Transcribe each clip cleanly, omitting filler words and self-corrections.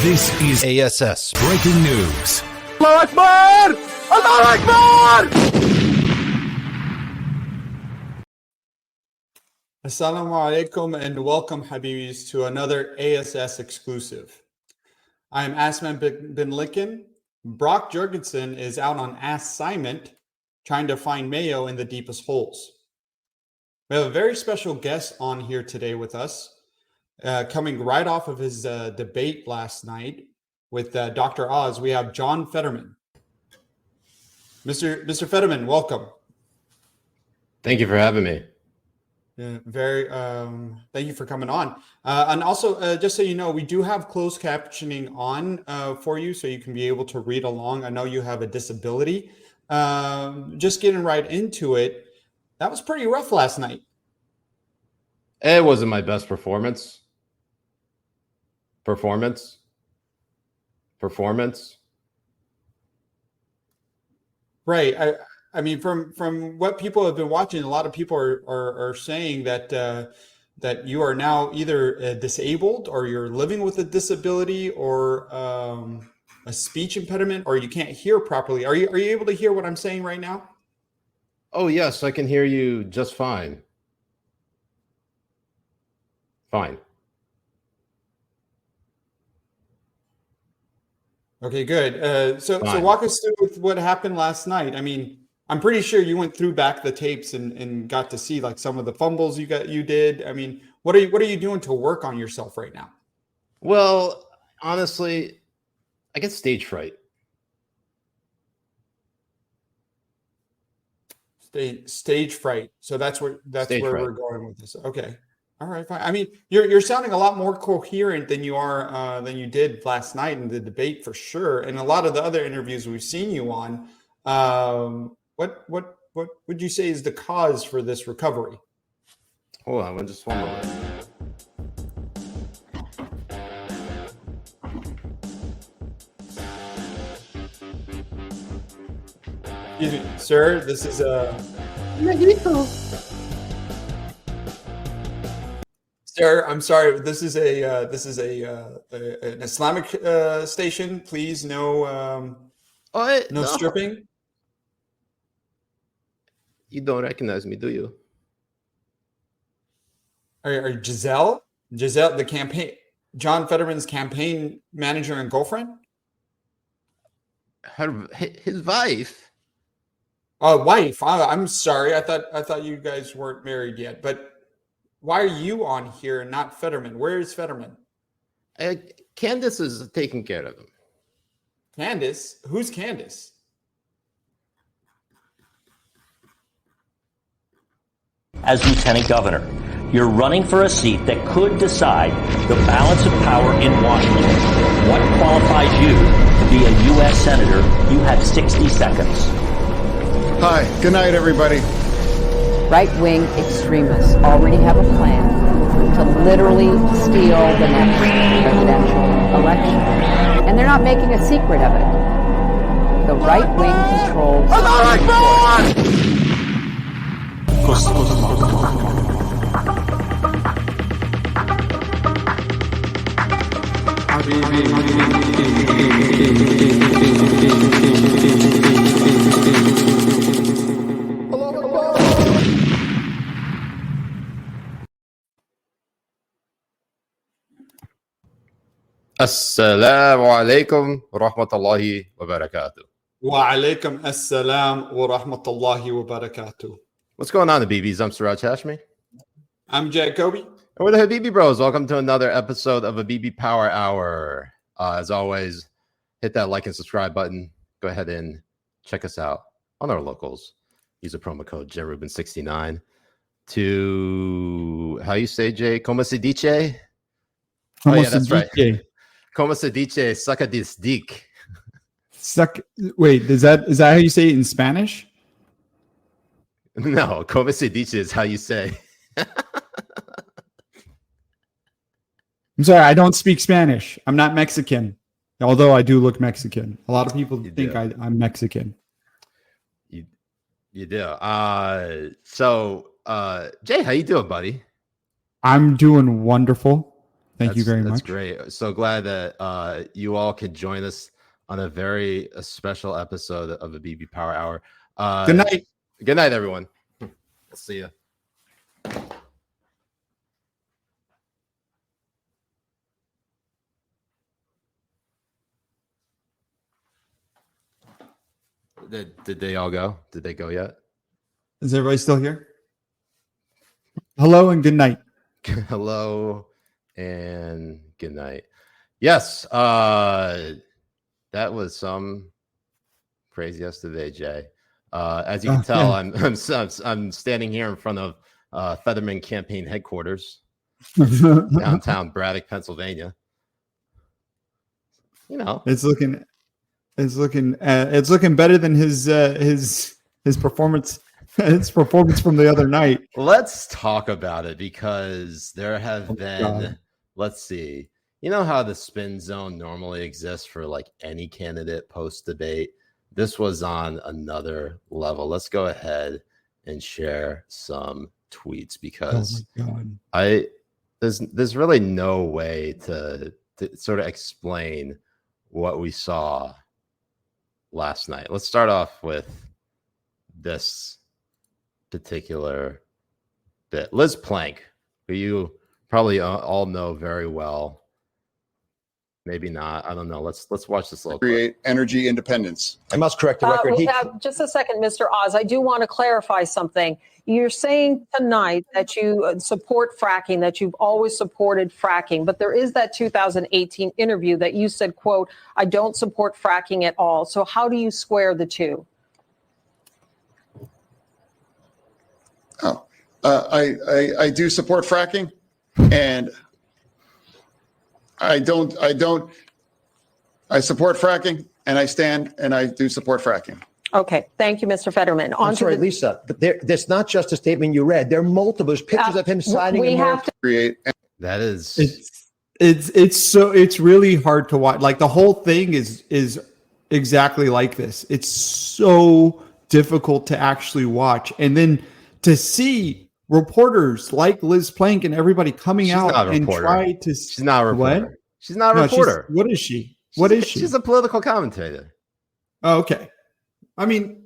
This is ASS Breaking News. Allah Akbar! Allah Akbar! Assalamu alaikum and welcome, Habibis, to another ASS exclusive. I am Asman bin Licken. Brock Jurgensen is out on assignment trying to find mayo in the deepest holes. We have a very special guest on here today with us, coming right off of his debate last night with Dr. Oz. We have John Fetterman. Mr. Fetterman, welcome. Thank you for having me. Thank you for coming on. And also, just so you know, we do have closed captioning on for you, so you can be able to read along. I know you have a disability. Just getting right into it, that was pretty rough last night. It wasn't my best performance. Right. I mean, from what people have been watching, a lot of people are saying that that you are now either disabled, or you're living with a disability, or a speech impediment, or you can't hear properly. Are you able to hear what I'm saying right now? Oh yes, I can hear you just fine. Fine. Okay, good. So walk us through with what happened last night. I mean, I'm pretty sure you went through back the tapes and got to see like some of the fumbles you did. I mean, what are you doing to work on yourself right now? Well, honestly, I get stage fright. Stage fright. So that's where fright. we're going with this. Okay. All right, fine. I mean, you're sounding a lot more coherent than you are than you did last night in the debate, for sure. And a lot of the other interviews we've seen you on. What would you say is the cause for this recovery? Hold on, just one moment. Excuse me, sir. This is Sir, I'm sorry. This is an Islamic station. Please, no stripping. You don't recognize me, do you? Are Giselle, the campaign, John Fetterman's campaign manager and girlfriend? His wife. Oh, wife. I'm sorry. I thought you guys weren't married yet. But why are you on here and not Fetterman? Where is Fetterman? Candace is taking care of him. Candace? Who's Candace? As lieutenant governor, you're running for a seat that could decide the balance of power in Washington. What qualifies you to be a U.S. senator? You have 60 seconds. Hi, good night, everybody. Right-wing extremists already have a plan to literally steal the next presidential election. And they're not making a secret of it. The right-wing controls... Allah Akbar! Assalamu alaikum wa rahmatullahi wa barakatuh. Wa alaikum assalam wa rahmatullahi wa barakatuh. What's going on, the BBs? I'm Siraj Hashmi. I'm Jay Kobbe. And we're the Habibi Bros. Welcome to another episode of Habibi Power Hour. As always, hit that like and subscribe button. Go ahead and check us out on our locals. Use the promo code JRubin69 to, how you say, Jay? Como se dice? Oh, yeah, that's right. Como se dice, suck a this dick. Wait, is that how you say it in Spanish? No, como se dice is how you say. I'm sorry, I don't speak Spanish. I'm not Mexican, although I do look Mexican. A lot of people think I'm Mexican. You do. So, Jay, how you doing, buddy? I'm doing wonderful. Thank you very much. That's great. So glad that you all could join us on a very special episode of the BB Power Hour. Good night. Good night, everyone. We'll see you. Did they all go? Did they go yet? Is everybody still here? Hello and good night. Hello and good night. Yes, that was some crazy yesterday, Jay. As you can tell, yeah. I'm standing here in front of Fetterman campaign headquarters, downtown Braddock, Pennsylvania. You know, it's looking better than his performance. His performance from the other night. Let's talk about it because there have been. Let's see. You know how the spin zone normally exists for like any candidate post debate. This was on another level. Let's go ahead and share some tweets because there's really no way to sort of explain what we saw last night. Let's start off with this particular bit. Liz Plank, who you probably all know very well. Maybe not. I don't know. Let's watch this little create energy independence. I must correct the record. Just a second, Mr. Oz. I do want to clarify something. You're saying tonight that you support fracking, that you've always supported fracking, but there is that 2018 interview that you said, quote, I don't support fracking at all. So how do you square the two? I do support fracking, and I support fracking, and I do support fracking. Okay. Thank you, Mr. Fetterman. I'm sorry, Lisa, but that's not just a statement you read. There are multiple pictures of him signing. We have to create. That is. It's really hard to watch. Like the whole thing is exactly like this. It's so difficult to actually watch, and then to see reporters like Liz Plank and everybody coming out and try to. She's not a reporter. What? She's not a reporter. What is she? What is she? She's a political commentator. Oh, okay. I mean,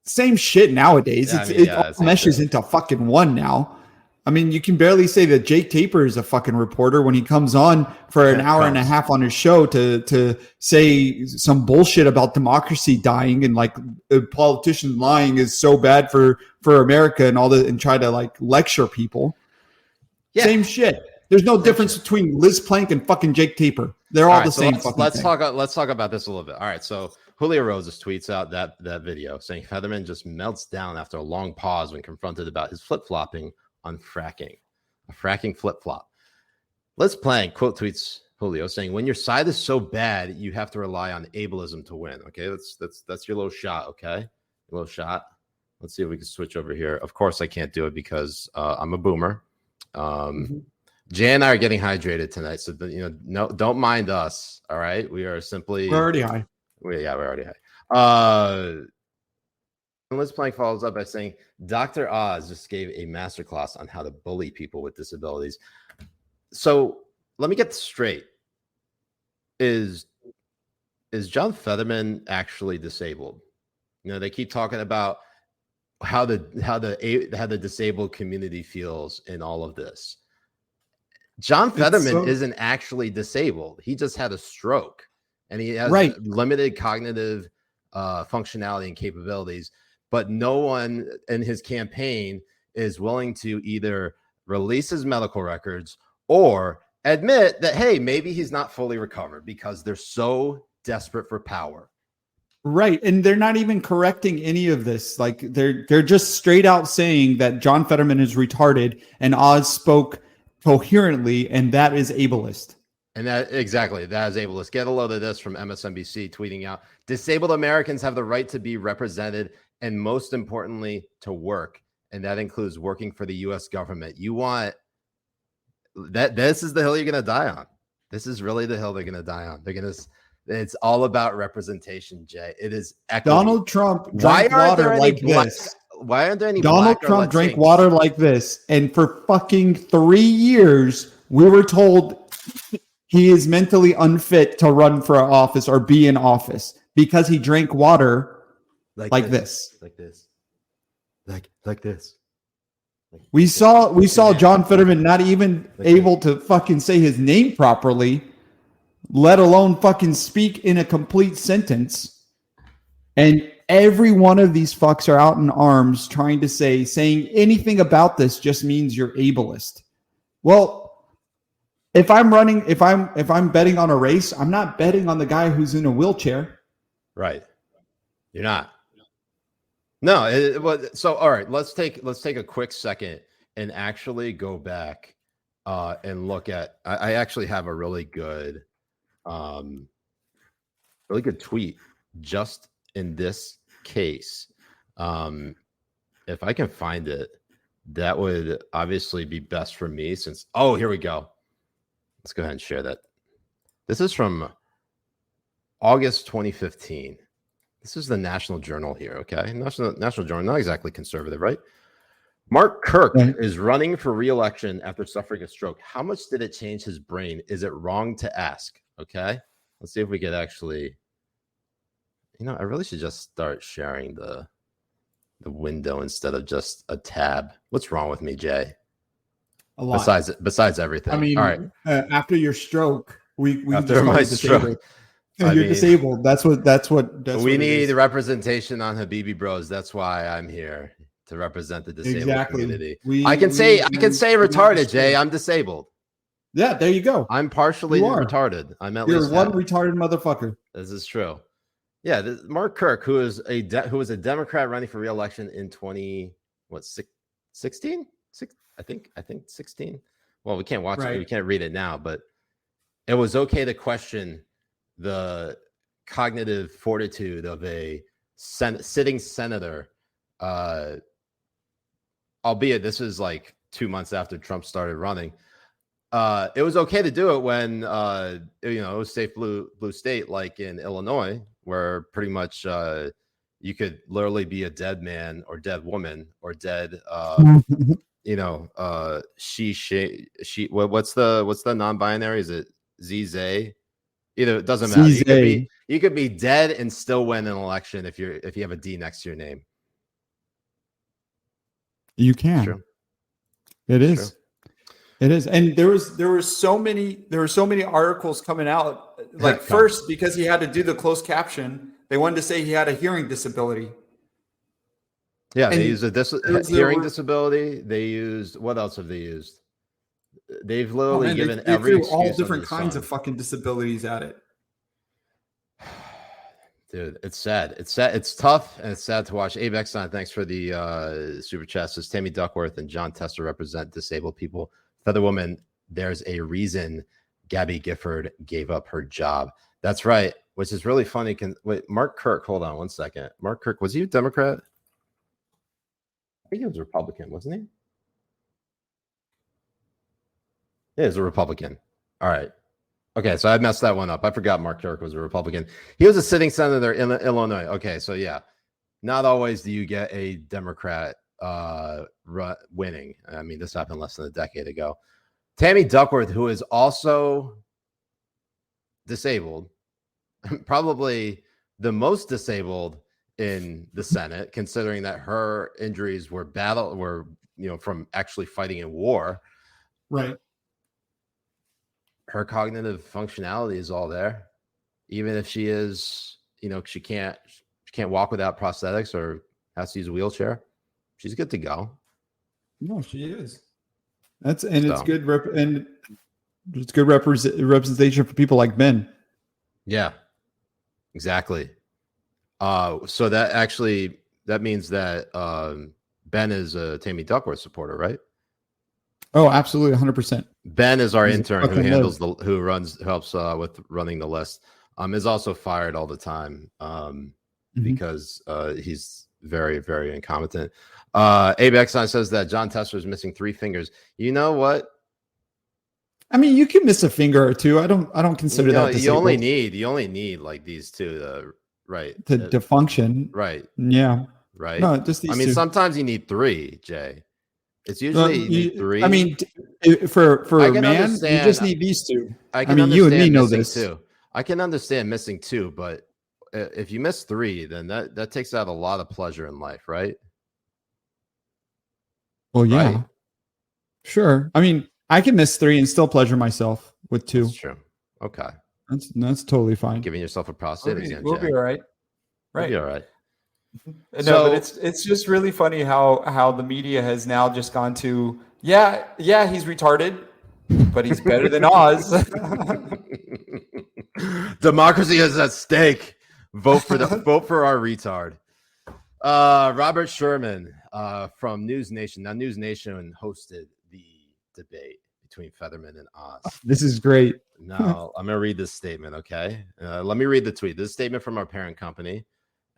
same shit nowadays. It all meshes into fucking one now. I mean, you can barely say that Jake Tapper is a fucking reporter when he comes on for an hour and a half on his show to say some bullshit about democracy dying and like a politician lying is so bad for America and all that, and try to like lecture people. Yeah. Same shit. There's no difference between Liz Plank and fucking Jake Tapper. They're all the same. Let's talk about this a little bit. All right, so Julio Rosas tweets out that video saying Fetterman just melts down after a long pause when confronted about his flip-flopping on fracking, a fracking flip-flop. Liz Plank quote tweets Julio saying, when your side is so bad, you have to rely on ableism to win. Okay, that's your little shot, okay? Your little shot. Let's see if we can switch over here. Of course, I can't do it because I'm a boomer. Jay and I are getting hydrated tonight, so no, don't mind us. All right, we're already high. We're already high. And Liz Plank follows up by saying, Dr. Oz just gave a masterclass on how to bully people with disabilities. So let me get this straight. Is John Fetterman actually disabled? They keep talking about how the disabled community feels in all of this. John Fetterman isn't actually disabled. He just had a stroke, and he has limited cognitive functionality and capabilities. But no one in his campaign is willing to either release his medical records or admit that, hey, maybe he's not fully recovered because they're so desperate for power. Right. And they're not even correcting any of this. Like they're just straight out saying that John Fetterman is retarded and Oz spoke coherently, and that is ableist. And that is ableist. Get a load of this from MSNBC tweeting out, disabled Americans have the right to be represented and most importantly, to work. And that includes working for the U.S. government. You want that. This is the hill you're going to die on. This is really the hill they're going to die on. It's all about representation, Jay. It is equity. Donald Trump drank water like this. Why aren't there any Donald Trump drank water like this, and for fucking 3 years, we were told he is mentally unfit to run for office or be in office because he drank water like this. Like this. Like this. We saw John Fetterman not even able to fucking say his name properly, let alone fucking speak in a complete sentence. And every one of these fucks are out in arms trying to saying anything about this just means you're ableist. Well, if I'm betting on a race, I'm not betting on the guy who's in a wheelchair. Right. You're not. No, so all right, let's take a quick second and actually go back and look at I actually have a really good tweet just in this case. If I can find it, that would obviously be best for me since here we go. Let's go ahead and share that. This is from August 2015. This is the National Journal here, okay? National Journal, not exactly conservative, right? Mark Kirk is running for re-election after suffering a stroke. How much did it change his brain? Is it wrong to ask? Okay, let's see if we could actually. I really should just start sharing the window instead of just a tab. What's wrong with me, Jay? A lot. Besides everything. I mean, all right. After your stroke, we after my stroke. You're disabled. That's what we need representation on Habibi Bros. That's why I'm here to represent the disabled community. I can say retarded, Jay. I'm disabled. Yeah, there you go. I'm partially retarded. You're one retarded motherfucker. This is true. Yeah, Mark Kirk, who was a Democrat running for re-election in 16? I think 16. Well, we can't watch it. We can't read it now, but it was okay to question the cognitive fortitude of a sitting senator, albeit this is like 2 months after Trump started running. It was okay to do it when it was safe blue state, like in Illinois, where pretty much you could literally be a dead man or dead woman or dead she what's the non-binary? Is it Z? Either it doesn't matter. You could be dead and still win an election if you have a D next to your name. You can. True. It is. It is. And there were so many articles coming out. Like first, because he had to do the closed caption, they wanted to say he had a hearing disability. Yeah, they used a hearing disability. They used, what else have they used? They've literally given every excuse all different kinds of fucking disabilities at it. Dude, it's sad. It's sad. It's tough and it's sad to watch. Abe Exxon, thanks for the super chat. Says Tammy Duckworth and John Tester represent disabled people. Feather Woman, there's a reason Gabby Gifford gave up her job. That's right, which is really funny. Wait, Mark Kirk, hold on one second. Mark Kirk, was he a Democrat? I think he was a Republican, wasn't he? Yeah, he's a Republican. All right. Okay, so I messed that one up. I forgot Mark Kirk was a Republican. He was a sitting senator in Illinois. Okay, so yeah, not always do you get a Democrat winning. I mean, this happened less than a decade ago. Tammy Duckworth, who is also disabled, probably the most disabled in the Senate, considering that her injuries were from actually fighting in war. Right. Her cognitive functionality is all there, even if she is, she can't walk without prosthetics or has to use a wheelchair. She's good to go. No, she is. It's good it's good representation for people like Ben. Yeah, exactly. So that means that Ben is a Tammy Duckworth supporter, right? Oh, absolutely, 100%. Ben is our intern who helps with running the list. Is also fired all the time because he's very, very incompetent. Abe Exxon says that John Tester is missing 3 fingers. You know what? I mean, you can miss a finger or two. I don't consider that disabled. You only need like these two to function. Right. Yeah. Right. No, just these two. Sometimes you need 3, Jay. It's usually you need 3. I mean, for a man, you just need these 2. I mean, you and me know this. Too. I can understand missing 2, but if you miss 3, then that takes out a lot of pleasure in life, right? Well, yeah, right? Sure. I mean, I can miss 3 and still pleasure myself with 2. That's true. Okay, that's totally fine. Giving yourself a prostate exam. We'll be all right. Right. We'll be all right. No, but it's just really funny how the media has now just gone to yeah, he's retarded, but he's better than Oz. Democracy is at stake. Vote for our retard. Robert Sherman from News Nation. Now, News Nation hosted the debate between Fetterman and Oz. This is great. Now, I'm going to read this statement, okay? Let me read the tweet. This is a statement from our parent company,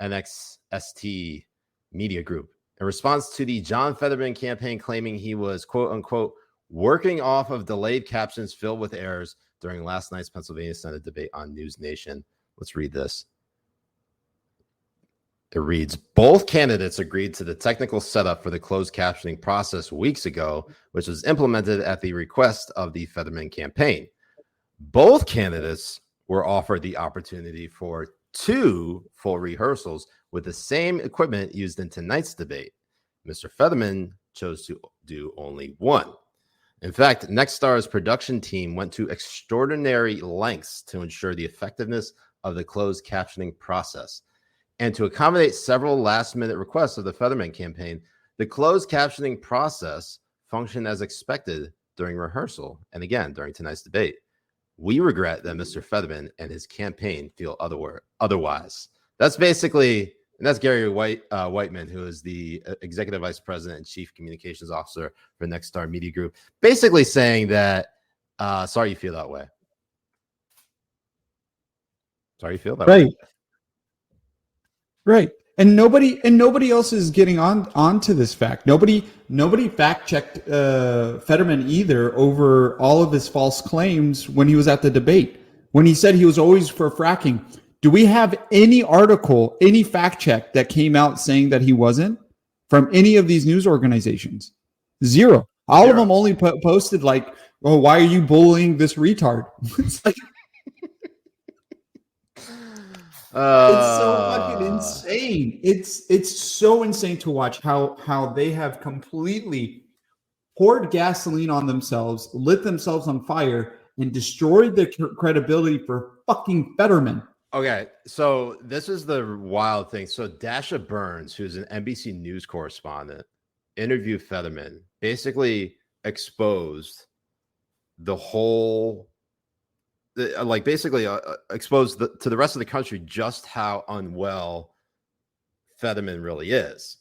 NXST Media Group, in response to the John Fetterman campaign claiming he was, quote unquote, working off of delayed captions filled with errors during last night's Pennsylvania Senate debate on News Nation. Let's read this. It reads, both candidates agreed to the technical setup for the closed captioning process weeks ago, which was implemented at the request of the Fetterman campaign. Both candidates were offered the opportunity for 2 full rehearsals with the same equipment used in tonight's debate. Mr. Fetterman chose to do only 1. In fact, Nextstar's production team went to extraordinary lengths to ensure the effectiveness of the closed captioning process. And to accommodate several last-minute requests of the Fetterman campaign, the closed captioning process functioned as expected during rehearsal and again during tonight's debate. We regret that Mr. Fetterman and his campaign feel otherwise. That's basically, and that's Gary Whiteman, who is the Executive Vice President and Chief Communications Officer for Nextstar Media Group, basically saying that, sorry you feel that way. Sorry you feel that way. Right. And nobody else is getting onto this fact. Nobody fact checked Fetterman either over all of his false claims when he was at the debate. When he said he was always for fracking. Do we have any article, any fact check that came out saying that he wasn't from any of these news organizations? 0. All of them only posted like, "Oh, why are you bullying this retard?" It's like it's so fucking insane. It's so insane to watch how they have completely poured gasoline on themselves, lit themselves on fire, and destroyed their credibility for fucking Fetterman. Okay, so this is the wild thing. So Dasha Burns, who's an NBC News correspondent, interviewed Fetterman, basically exposed the whole exposed to the rest of the country just how unwell Fetterman really is.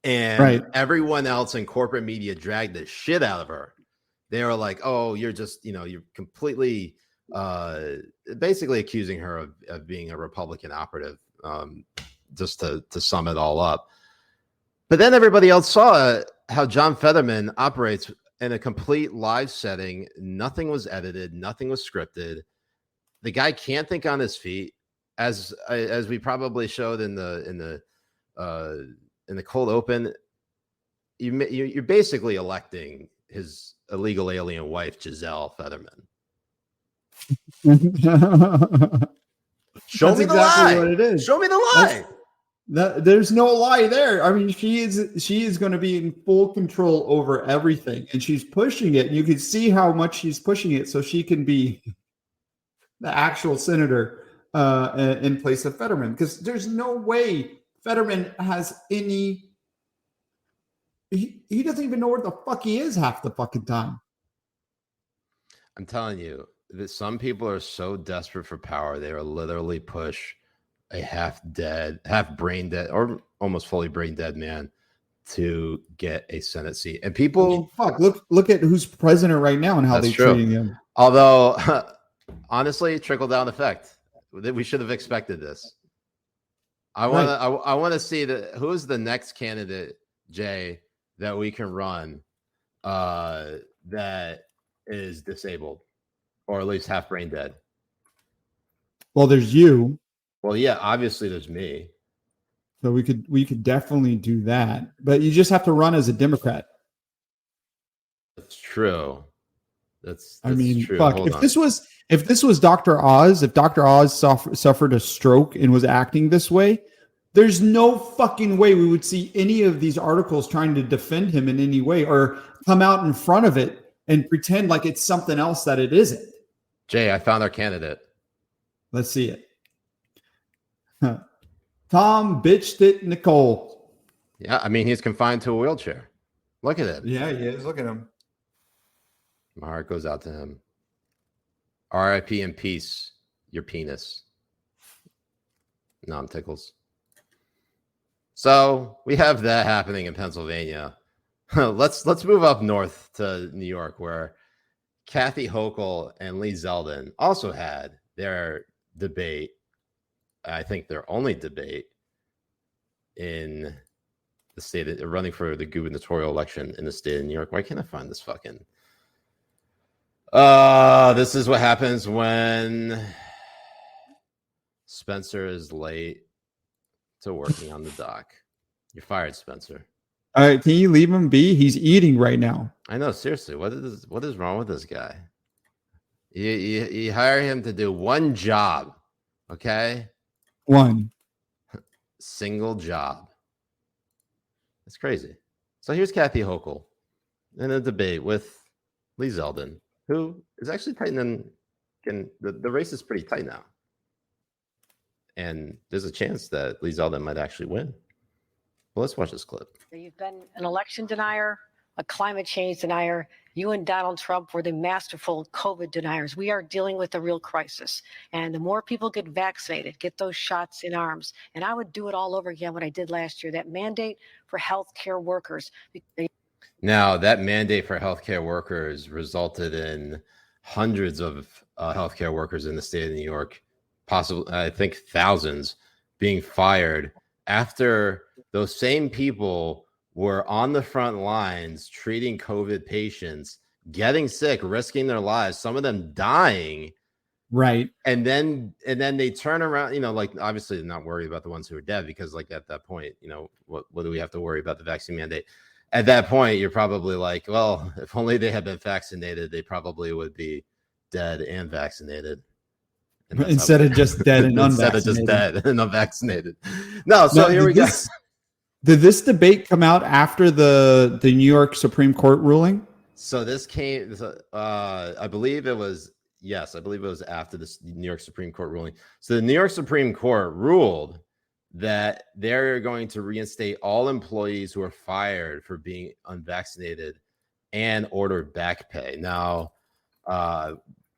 And everyone else in corporate media dragged the shit out of her. They were like, oh, you're just, you're completely basically accusing her of being a Republican operative, just to sum it all up. But then everybody else saw how John Fetterman operates in a complete live setting. Nothing was edited. Nothing was scripted. The guy can't think on his feet, as we probably showed in the cold open. You're basically electing his illegal alien wife, Giselle Fetterman. Show me the lie. What it is. Show me the lie. There's no lie there. I mean, she is going to be in full control over everything, and she's pushing it. You can see how much she's pushing it, so she can be the actual senator in place of Fetterman. Because there's no way Fetterman has any. He doesn't even know where the fuck he is half the fucking time. I'm telling you that some people are so desperate for power, they will literally push a half brain dead, or almost fully brain dead man to get a Senate seat. And people, look at who's president right now and how they're treating him. Although, honestly, trickle down effect. We should have expected this. I want to see who is the next candidate, Jay, that we can run that is disabled or at least half brain dead. Well, there's you. Well, yeah, obviously there's me. So we could definitely do that, but you just have to run as a Democrat. That's true. That's I mean, true. fuck. Hold If on. this was Dr. Oz, if Dr. Oz suffered a stroke and was acting this way, there's no fucking way we would see any of these articles trying to defend him in any way or come out in front of it and pretend like it's something else that it isn't. Jay, I found our candidate. Let's see it. Tom bitched it, Nicole. Yeah, I mean, he's confined to a wheelchair. Look at it. Yeah, he is. Look at him. My heart goes out to him. R.I.P. in peace, your penis. Nom tickles. So we have that happening in Pennsylvania. let's move up north to New York, where Kathy Hochul and Lee Zeldin also had their debate. I think their only debate in the state of running for the gubernatorial election in the state of New York. Why can't I find this fucking? This is what happens when Spencer is late to working on the dock. You're fired, Spencer. All right, can you leave him be? He's eating right now. I know, seriously. What is wrong with this guy? You hire him to do one job, okay? One single job. It's crazy. So here's Kathy Hochul in a debate with Lee Zeldin, who is actually tightening. The race is pretty tight now. And there's a chance that Lee Zeldin might actually win. Well, let's watch this clip. You've been an election denier, a climate change denier. You and Donald Trump were the masterful COVID deniers. We are dealing with a real crisis. And the more people get vaccinated, get those shots in arms, and I would do it all over again what I did last year, that mandate for healthcare workers. Now, that mandate for healthcare workers resulted in hundreds of healthcare workers in the state of New York, possibly, I think, thousands, being fired after those same people were on the front lines treating COVID patients, getting sick, risking their lives, some of them dying. Right. And then they turn around, like, obviously they're not worried about the ones who are dead, because like at that point, what do we have to worry about the vaccine mandate? At that point, you're probably like, well, if only they had been vaccinated, they probably would be dead and vaccinated. And instead of just dead and unvaccinated. Instead of just dead and unvaccinated. No, so here we go. Did this debate come out after the New York Supreme Court ruling? So this came, I believe it was after the New York Supreme Court ruling. So the New York Supreme Court ruled that they're going to reinstate all employees who are fired for being unvaccinated and ordered back pay. Now,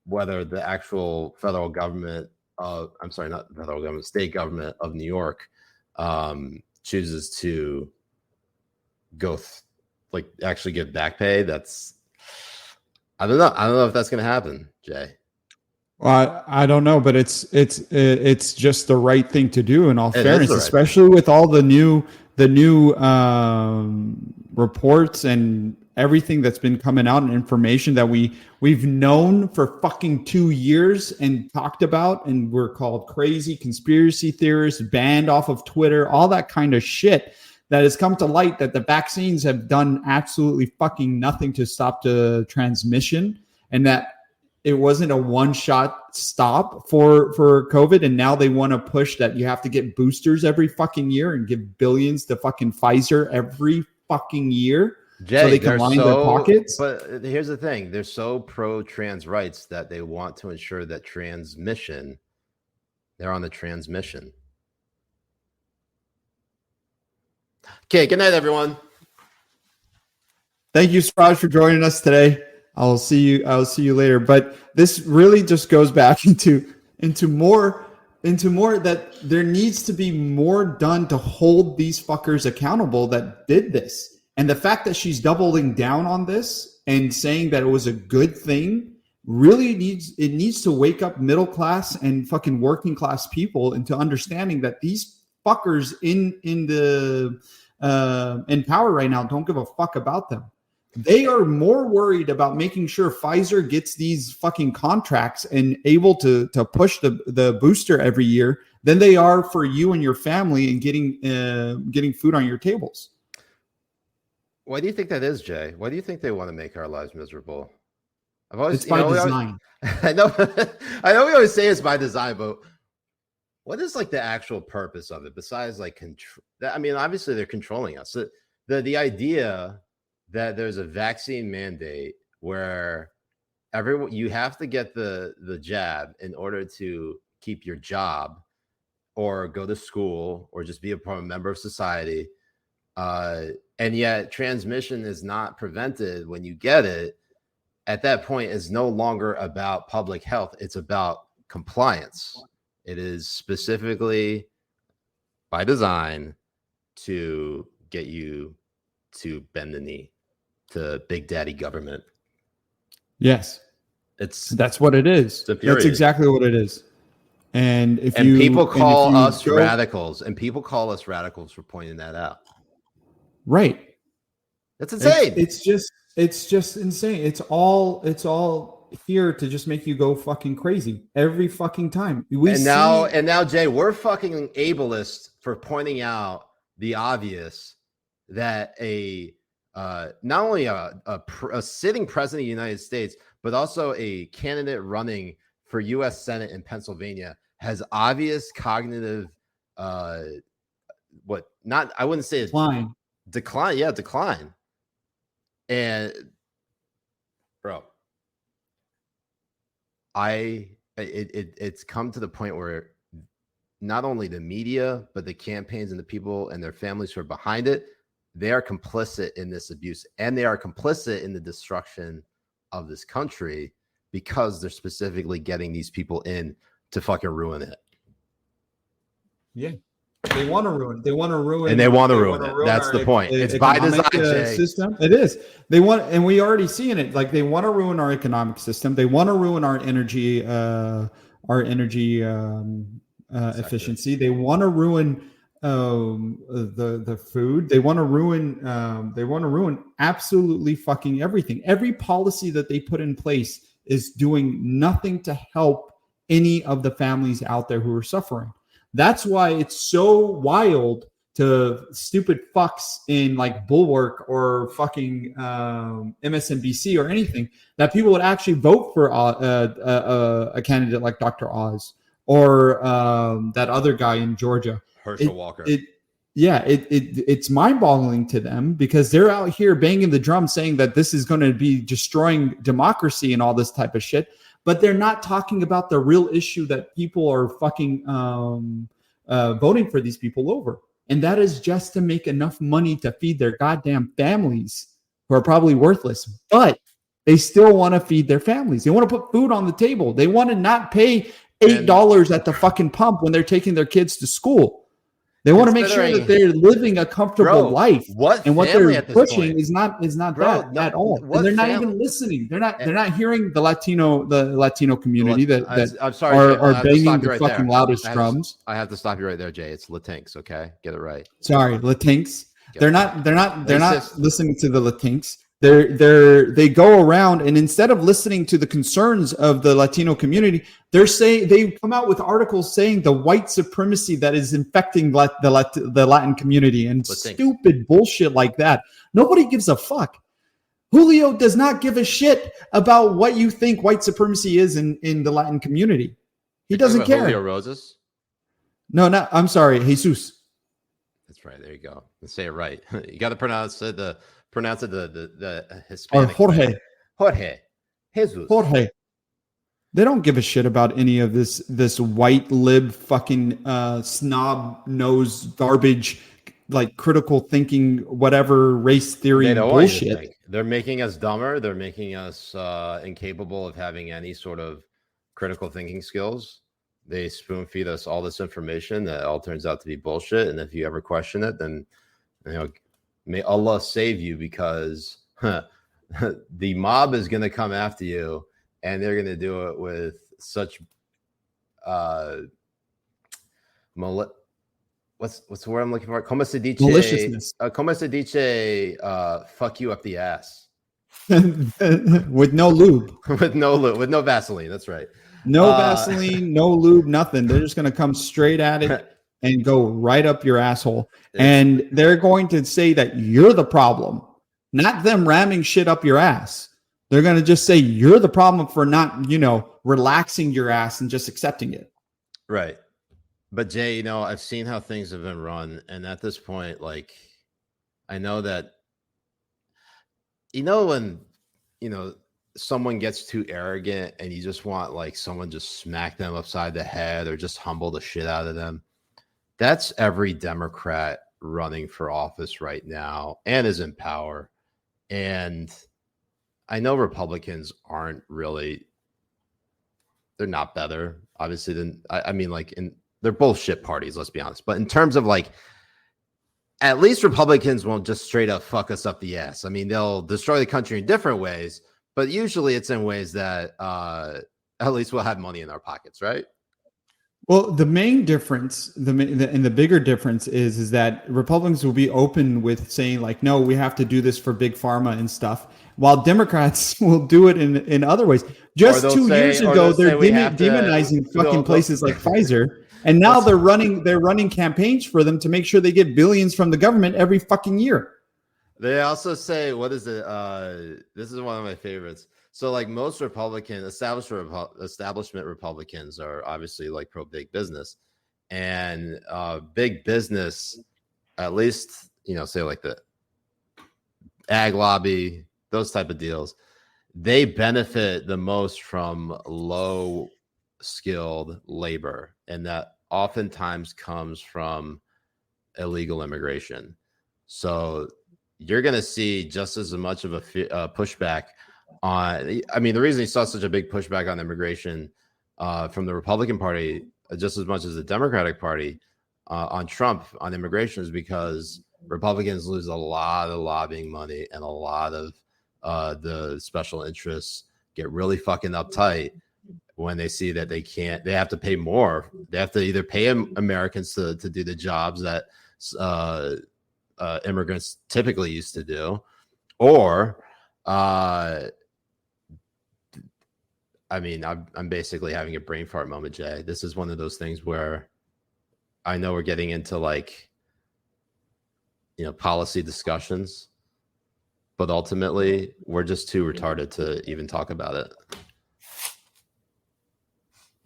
whether the actual federal government state government of New York chooses to go actually give back pay, I don't know if that's going to happen, Jay. Well, I don't know, but it's just the right thing to do in all fairness, especially with all the new reports and everything that's been coming out and information that we've known for fucking 2 years and talked about, and we're called crazy conspiracy theorists, banned off of Twitter, all that kind of shit that has come to light, that the vaccines have done absolutely fucking nothing to stop the transmission, and that it wasn't a one-shot stop for COVID, and now they want to push that you have to get boosters every fucking year and give billions to fucking Pfizer every fucking year. Jay, so they can line their pockets. But here's the thing. They're so pro-trans rights that they want to ensure that they're on the transmission. Okay, good night, everyone. Thank you, Siraj, for joining us today. I'll see you later. But this really just goes back into more that there needs to be more done to hold these fuckers accountable that did this. And the fact that she's doubling down on this and saying that it was a good thing really needs to wake up middle class and fucking working class people into understanding that these fuckers in power right now don't give a fuck about them. They are more worried about making sure Pfizer gets these fucking contracts and able to push the booster every year than they are for you and your family and getting food on your tables. Why do you think that is, Jay? Why do you think they want to make our lives miserable? I've always, It's by design. I know we always say it's by design, but what is like the actual purpose of it besides like control? I mean, obviously they're controlling us. The idea that there's a vaccine mandate where you have to get the jab in order to keep your job or go to school or just be a member of society. And yet transmission is not prevented when you get it. At that point, is no longer about public health. It's about compliance. It is specifically by design to get you to bend the knee to Big Daddy government. Yes, that's what it is. That's exactly what it is. And people call us radicals, and people call us radicals for pointing that out. Right. That's insane. It's just insane. It's all here to just make you go fucking crazy every fucking time. Now, Jay, we're fucking ableist for pointing out the obvious that not only a sitting president of the United States, but also a candidate running for U.S. Senate in Pennsylvania has obvious cognitive, I wouldn't say it's decline. Yeah, decline. And bro, it's come to the point where not only the media, but the campaigns and the people and their families who are behind it, they are complicit in this abuse, and they are complicit in the destruction of this country because they're specifically getting these people in to fucking ruin it. Yeah. They want to ruin. They want to ruin. And they want to ruin it. That's the point. It's by design, system. It is. They want, and we already seeing it. Like they want to ruin our economic system. They want to ruin our energy, efficiency. They want to ruin the food. They want to ruin. They want to ruin absolutely fucking everything. Every policy that they put in place is doing nothing to help any of the families out there who are suffering. That's why it's so wild to stupid fucks in like Bulwark or fucking MSNBC or anything that people would actually vote for a candidate like Dr. Oz or that other guy in Georgia, Herschel Walker. It's mind-boggling to them because they're out here banging the drum saying that this is going to be destroying democracy and all this type of shit. But they're not talking about the real issue that people are fucking voting for these people over. And that is just to make enough money to feed their goddamn families who are probably worthless. But they still want to feed their families. They want to put food on the table. They want to not pay $8 at the fucking pump when they're taking their kids to school. They want to make sure that they're living a comfortable life. What they're pushing is not that at all. And they're not even listening. They're not hearing the Latino community that I'm sorry, are banging the fucking loudest drums. I have to stop you right there, Jay. It's Latinx, okay? Get it right. Sorry, Latinx. They're not listening to the Latinx. They go around and instead of listening to the concerns of the Latino community, they come out with articles saying the white supremacy that is infecting the Latin community and stupid bullshit like that. Nobody gives a fuck. Julio does not give a shit about what you think white supremacy is in the Latin community. He doesn't care. Julio Rosas? No, I'm sorry, Jesus. That's right. There you go. Let's say it right. You got to pronounce it the Hispanic. Or Jorge. Jesus. Jorge. They don't give a shit about any of this white lib fucking snob nose garbage, like critical thinking, whatever race theory bullshit. They're making us dumber. They're making us incapable of having any sort of critical thinking skills. They spoon feed us all this information that all turns out to be bullshit. And if you ever question it, then may Allah save you because the mob is going to come after you and they're going to do it with such what's the word I'm looking for? Maliciousness. Como se dice fuck you up the ass. With no lube. With no Vaseline. That's right. No Vaseline, no lube, nothing. They're just going to come straight at it and go right up your asshole. And they're going to say that you're the problem. not them ramming shit up your ass. They're going to just say you're the problem for not, relaxing your ass and just accepting it. Right. But Jay, I've seen how things have been run. And at this point, like, I know that, when, someone gets too arrogant and you just want like someone just smack them upside the head or just humble the shit out of them. That's every Democrat running for office right now and is in power. And I know Republicans aren't really, they're not better, obviously, than, they're both shit parties, let's be honest. But in terms of like, at least Republicans won't just straight up fuck us up the ass. I mean, they'll destroy the country in different ways, but usually it's in ways that at least we'll have money in our pockets, right? Well, the main difference, the bigger difference is that Republicans will be open with saying like, no, we have to do this for big pharma and stuff, while Democrats will do it in other ways. Just 2 years ago, they're demonizing fucking places like Pfizer, and now they're running campaigns for them to make sure they get billions from the government every fucking year. They also say, what is it? This is one of my favorites. So like most establishment Republicans are obviously like pro big business, and big business, at least, say like the ag lobby, those type of deals, they benefit the most from low skilled labor. And that oftentimes comes from illegal immigration. So you're going to see just as much of a pushback on, the reason you saw such a big pushback on immigration from the Republican Party, just as much as the Democratic Party on Trump on immigration, is because Republicans lose a lot of lobbying money, and a lot of the special interests get really fucking uptight when they see that they have to pay more. They have to either pay Americans to do the jobs that immigrants typically used to do, or I'm basically having a brain fart moment, Jay. This is one of those things where I know we're getting into like, policy discussions, but ultimately we're just too retarded to even talk about it.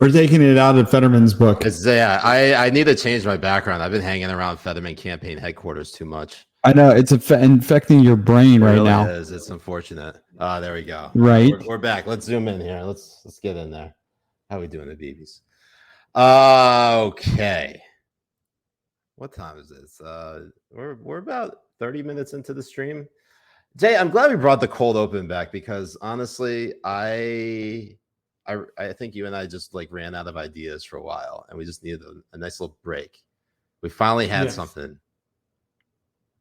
We're taking it out of Fetterman's book. I need to change my background. I've been hanging around Fetterman campaign headquarters too much. I know it's infecting your brain right now. It is. It's unfortunate. There we go. Right. We're back. Let's zoom in here. Let's get in there. How are we doing, the BBs? Okay. What time is this? We're about 30 minutes into the stream. Jay, I'm glad we brought the cold open back, because honestly, I think you and I just like ran out of ideas for a while, and we just needed a nice little break. We finally had something.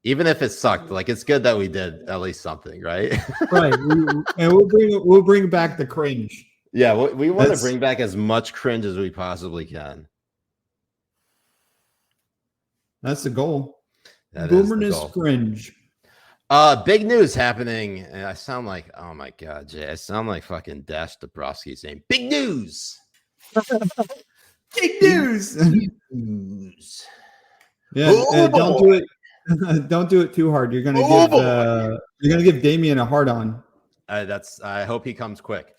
Even if it sucked, like it's good that we did at least something, right? Right. And we'll bring back the cringe. Yeah, we want to bring back as much cringe as we possibly can. That's the goal. Boomerness cringe. Big news happening. And I sound like, oh my God, Jay, I sound like fucking Dash Dabrowski saying big news. Big news. Big news. Yeah, don't do it. Don't do it too hard. You're gonna give Damien a hard on. I hope he comes quick.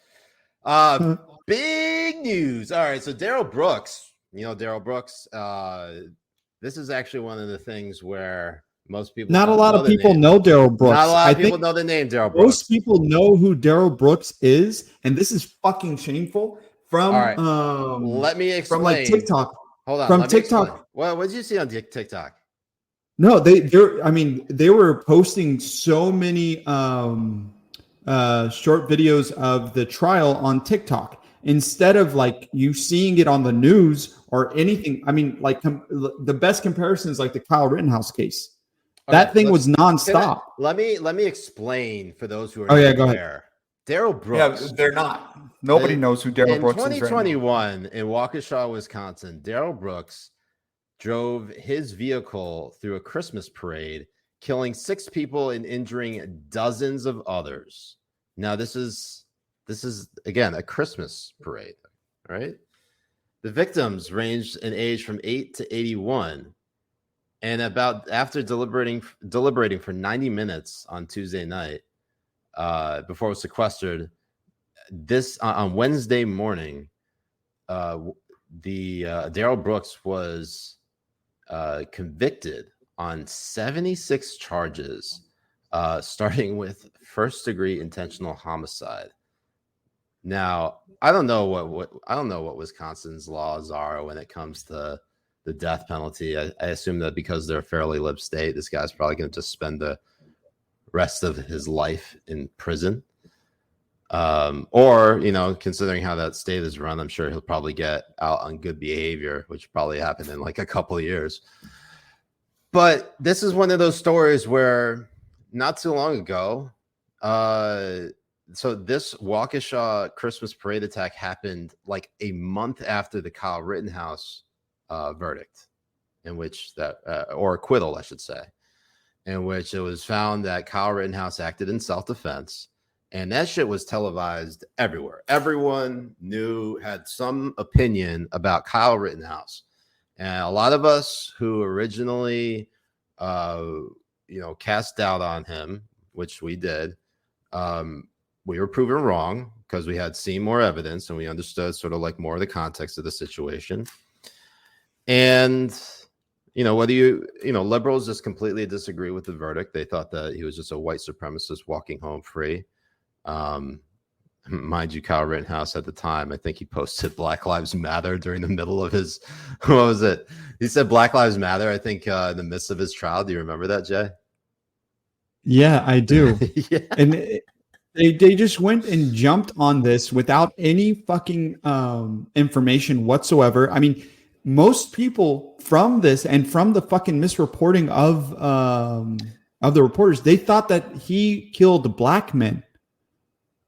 Big news. All right, so Darrell Brooks. Darrell Brooks. This is actually one of the things where most people, not a lot of people know Darrell Brooks. Not a lot of people know the name Darrell Brooks. Most people know who Darrell Brooks is, and this is fucking shameful. From let me explain. From like TikTok. Hold on. From TikTok. Well, what did you see on TikTok? No, they were posting so many short videos of the trial on TikTok instead of like you seeing it on the news or anything. The best comparison is like the Kyle Rittenhouse case. Okay, that thing was nonstop. Let me explain for those who are go ahead. Darrell Brooks. Yeah, they're not. Nobody knows who Darrell Brooks is. In 2021 in Waukesha, Wisconsin, Darrell Brooks drove his vehicle through a Christmas parade, killing 6 people and injuring dozens of others. Now, this is again a Christmas parade, right? The victims ranged in age from 8 to 81, And after deliberating for 90 minutes on Tuesday night, before it was sequestered, this on Wednesday morning, Darrell Brooks was convicted on 76 charges, starting with first-degree intentional homicide. Now, I don't know what Wisconsin's laws are when it comes to the death penalty. I assume that because they're a fairly lib state, this guy's probably going to just spend the rest of his life in prison. Or, considering how that state is run, I'm sure he'll probably get out on good behavior, which probably happened in like a couple of years. But this is one of those stories where not too long ago, so this Waukesha Christmas parade attack happened like a month after the Kyle Rittenhouse verdict, in which or acquittal, I should say, in which it was found that Kyle Rittenhouse acted in self-defense. And that shit was televised everywhere. Everyone had some opinion about Kyle Rittenhouse. And a lot of us who originally, cast doubt on him, which we did, we were proven wrong because we had seen more evidence and we understood sort of like more of the context of the situation. And, whether liberals just completely disagree with the verdict. They thought that he was just a white supremacist walking home free. Mind you, Kyle Rittenhouse at the time, I think he posted Black Lives Matter during the middle of his, what was it? He said Black Lives Matter, I think, in the midst of his trial. Do you remember that, Jay? Yeah, I do. Yeah. And they just went and jumped on this without any fucking information whatsoever. I mean, most people from this and from the fucking misreporting of the reporters, they thought that he killed black men.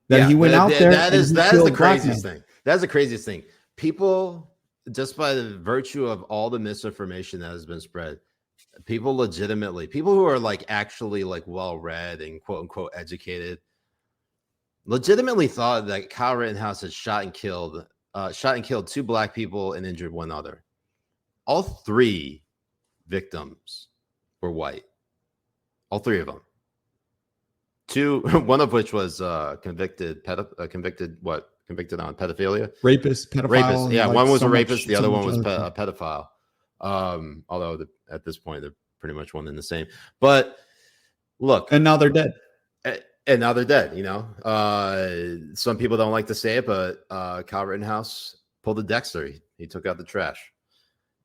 He went out there. That is the craziest thing. That's the craziest thing. People, just by the virtue of all the misinformation that has been spread, people who are like actually like well read and quote unquote educated, legitimately thought that Kyle Rittenhouse had shot and killed 2 black people and injured 1 other. All 3 victims were white. All 3 of them. 2, one of which was convicted on pedophilia, rapist, pedophile. Yeah, one was a rapist, the other one was a pedophile. Although at this point they're pretty much one and the same. But look, and now they're dead. Some people don't like to say it, but Kyle Rittenhouse pulled a Dexter. He took out the trash.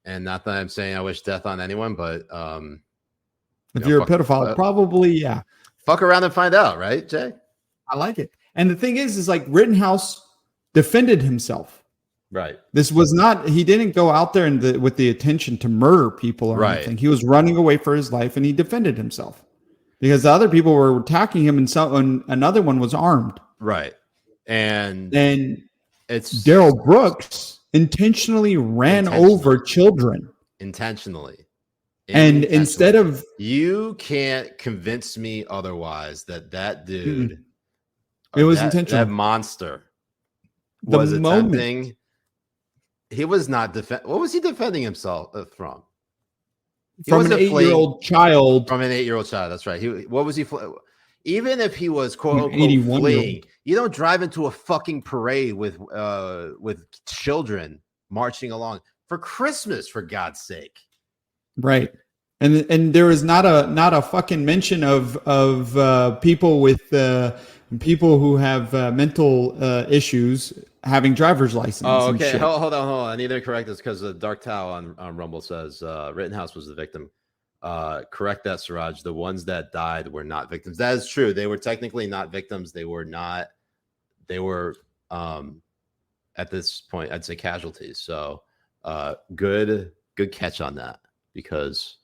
And not that I'm saying I wish death on anyone, but if you're a pedophile, probably, yeah. Fuck around and find out, right, Jay? I like it. And the thing is like Rittenhouse defended himself. Right. This was not, he didn't go out there with the intention to murder people or anything. He was running away for his life and he defended himself because the other people were attacking him and another one was armed. Right. And it's Darrell Brooks intentionally ran over children. Intentionally. And instead of, you can't convince me otherwise that dude, it was intentional. That monster was attempting. He was not what was he defending himself from? From an 8-year-old child. From an 8-year-old child. That's right. Even if he was quote unquote fleeing, you don't drive into a fucking parade with children marching along for Christmas, for God's sake. Right. And there is not a fucking mention of people with people who have mental issues having driver's license. Oh, okay. Hold on. I need to correct this because Dark Tao on Rumble says Rittenhouse was the victim. Correct that, Siraj. The ones that died were not victims. That is true. They were technically not victims. They were at this point, I'd say casualties. So good catch on that. Because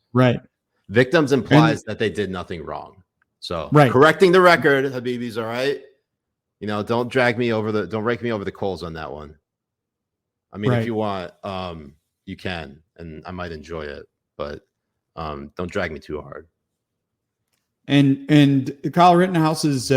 victims implies that they did nothing wrong. So correcting the record, Habibis, all right? Don't rake me over the coals on that one. I mean, if you want, you can, and I might enjoy it, but don't drag me too hard. And Kyle Rittenhouse's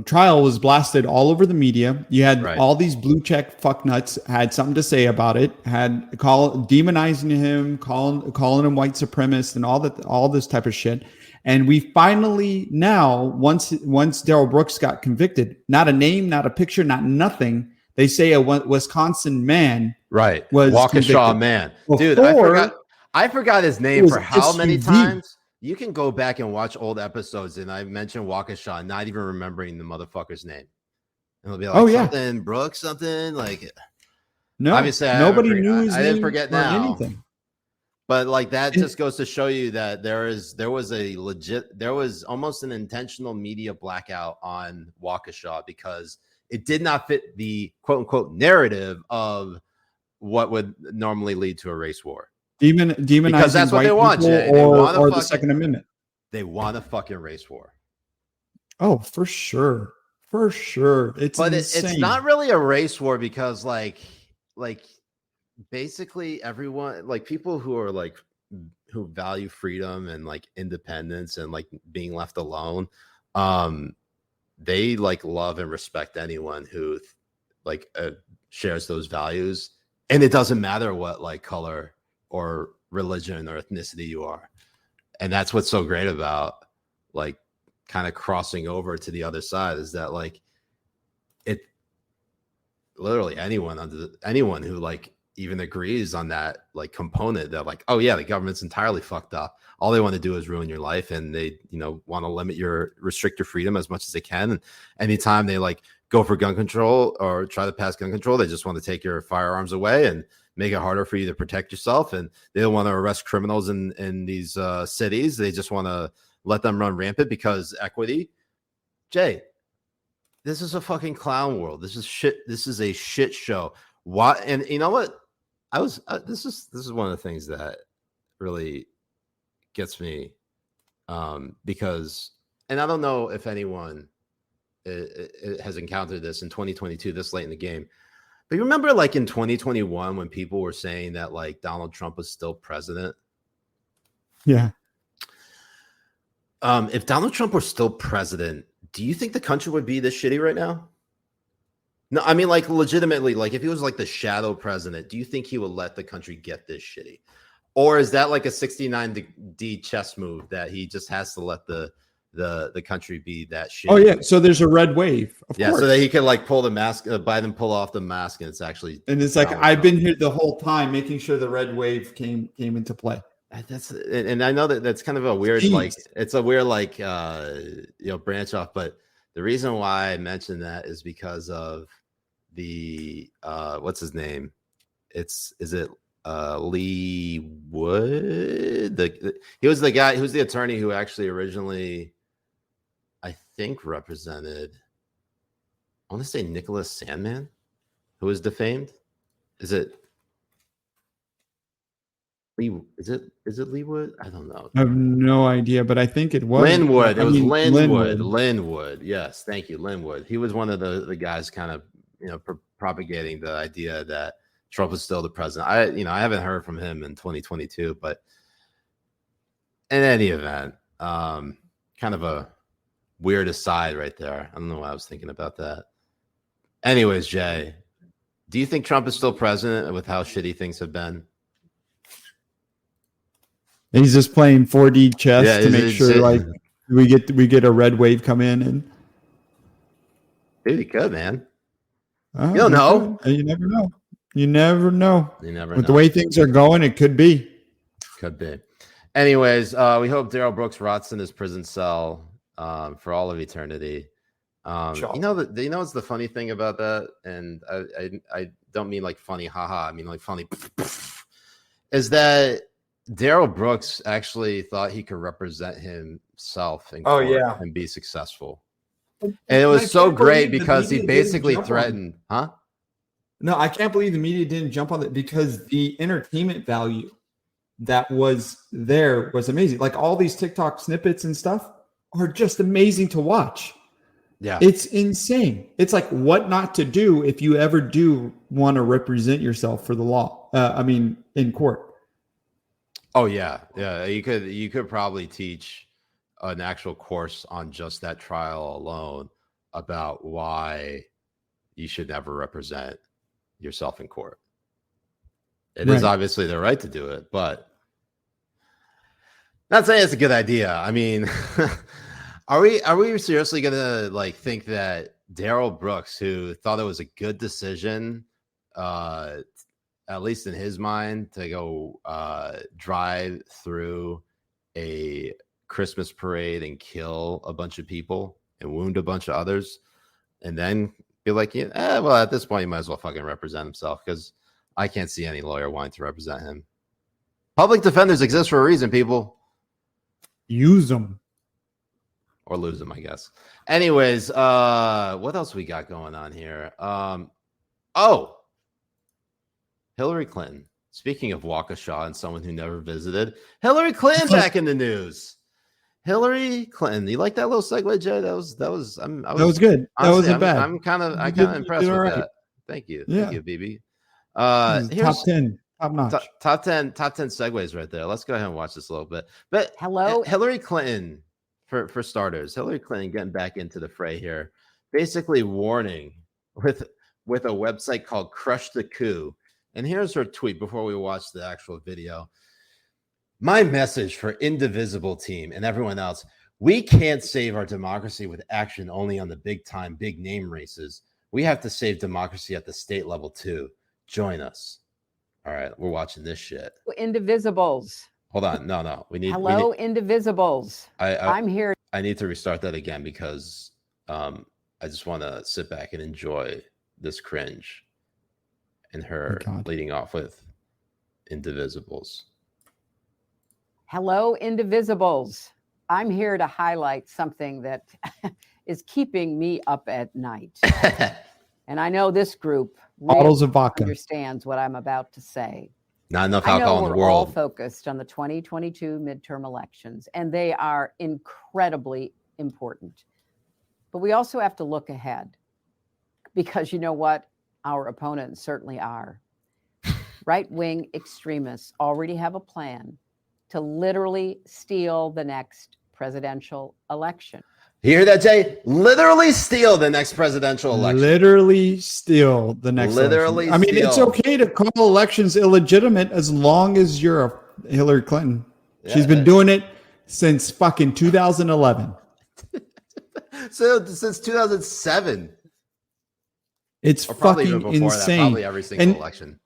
trial was blasted all over the media. You had all these blue check fucknuts had something to say about it, had demonizing him, calling him white supremacist and all this type of shit. And we finally now, once Darrell Brooks got convicted, not a name, not a picture, not nothing. They say a Wisconsin man, was Waukesha convicted. man, Before, dude. I forgot his name for how many times. You can go back and watch old episodes, and I mentioned Waukesha, not even remembering the motherfucker's name. And it'll be like something Brooks, something like. No, obviously nobody knew his name. I didn't forget now. Anything. But like that just goes to show you that there was almost an intentional media blackout on Waukesha because it did not fit the quote unquote narrative of what would normally lead to a race war. Demonizing because that's what white they want, people or the Second Amendment. They want a fucking race war. Oh, for sure. It's not really a race war because like basically everyone, like people who are like who value freedom and like independence and like being left alone, they like love and respect anyone who like shares those values, and it doesn't matter what like color or religion or ethnicity you are. And that's what's so great about like kind of crossing over to the other side is that like it literally anyone who like even agrees on that like component that like, oh yeah, the government's entirely fucked up. All they want to do is ruin your life, and they, want to restrict your freedom as much as they can. And anytime they like go for gun control or try to pass gun control, they just want to take your firearms away and make it harder for you to protect yourself. And they don't want to arrest criminals in these cities. They just want to let them run rampant because equity. Jay, this is a fucking clown world. This is shit. This is a shit show. Why? And you know what? This is one of the things that really gets me because, and I don't know if anyone has encountered this in 2022, this late in the game. But you remember like in 2021 when people were saying that like Donald Trump was still president? Yeah. If Donald Trump were still president, do you think the country would be this shitty right now? No, I mean like legitimately, like if he was like the shadow president, do you think he would let the country get this shitty? Or is that like a 69D chess move that he just has to let the country be that shitty? Oh yeah, so there's a red wave. Of course. So that he could like pull the mask, Biden pull off the mask, and it's actually. And it's like I've been here the whole time, making sure the red wave came into play. And I know that's kind of a weird like it's a weird like branch off, but the reason why I mentioned that is because of the what's his name? Is it Lee Wood? He was the guy who's the attorney who actually originally I think represented, I want to say Nicholas Sandman, who was defamed. Is it Lee? Is it Leewood? I don't know. I have no idea, but I think it was Linwood. It was Linwood. Linwood. Yes, thank you, Linwood. He was one of the guys kind of propagating the idea that Trump was still the president. I haven't heard from him in 2022, but in any event, kind of a weird aside right there. I don't know why I was thinking about that. Anyways, Jay, do you think Trump is still president with how shitty things have been? He's just playing 4D chess to make sure like we get a red wave come in and dude, he could, man. You don't know. You never know. You never know. With the way things are going, it could be. Could be. Anyways, we hope Darrell Brooks rots in his prison cell for all of eternity. Sure. You know what's the funny thing about that? And I don't mean like funny, haha. I mean like funny. Is that Darrell Brooks actually thought he could represent himself in court and be successful. And it was so great because he basically threatened, huh? No, I can't believe the media didn't jump on it because the entertainment value that was there was amazing. Like all these TikTok snippets and stuff are just amazing to watch. Yeah. It's insane. It's like what not to do if you ever do want to represent yourself for the law. In court. Oh yeah. Yeah. You could probably teach an actual course on just that trial alone about why you should never represent yourself in court. It is obviously their right to do it, but not saying it's a good idea. I mean, are we seriously gonna like think that Darrell Brooks, who thought it was a good decision, at least in his mind, to go drive through a Christmas parade and kill a bunch of people and wound a bunch of others, and then be like, well, at this point, he might as well fucking represent himself, because I can't see any lawyer wanting to represent him. Public defenders exist for a reason, people. Use them. Or lose them, I guess. Anyways, what else we got going on here? Hillary Clinton. Speaking of Waukesha and someone who never visited, Hillary Clinton back in the news. Hillary Clinton. You like that little segue, Jay? That was that was good. That wasn't bad. I'm kind of impressed with that. Thank you. Yeah. Thank you, BB. Top 10, top notch. Top 10 segues right there. Let's go ahead and watch this a little bit. But hello, Hillary Clinton, for starters, Hillary Clinton getting back into the fray here, basically warning with a website called Crush the Coup. And here's her tweet before we watch the actual video. My message for Indivisible team and everyone else: we can't save our democracy with action only on the big time, big name races. We have to save democracy at the state level too. Join us. All right, we're watching this shit. Indivisibles. Hold on. No. Hello, Indivisibles. I'm here. I need to restart that again because I just want to sit back and enjoy this cringe and her leading off with Indivisibles. Hello, Indivisibles. I'm here to highlight something that is keeping me up at night. And I know this group Bottles of vodka understands what I'm about to say. Not enough alcohol in the world. We're all focused on the 2022 midterm elections, and they are incredibly important. But we also have to look ahead, because you know what? Our opponents certainly are. Right-wing extremists already have a plan to literally steal the next presidential election. You hear that, Jay? Literally steal the next presidential election. Literally steal the next election. I mean, it's okay to call elections illegitimate as long as you're a Hillary Clinton. Yeah. She's been doing it since fucking 2011. So since 2007. It's fucking insane. Probably every single election.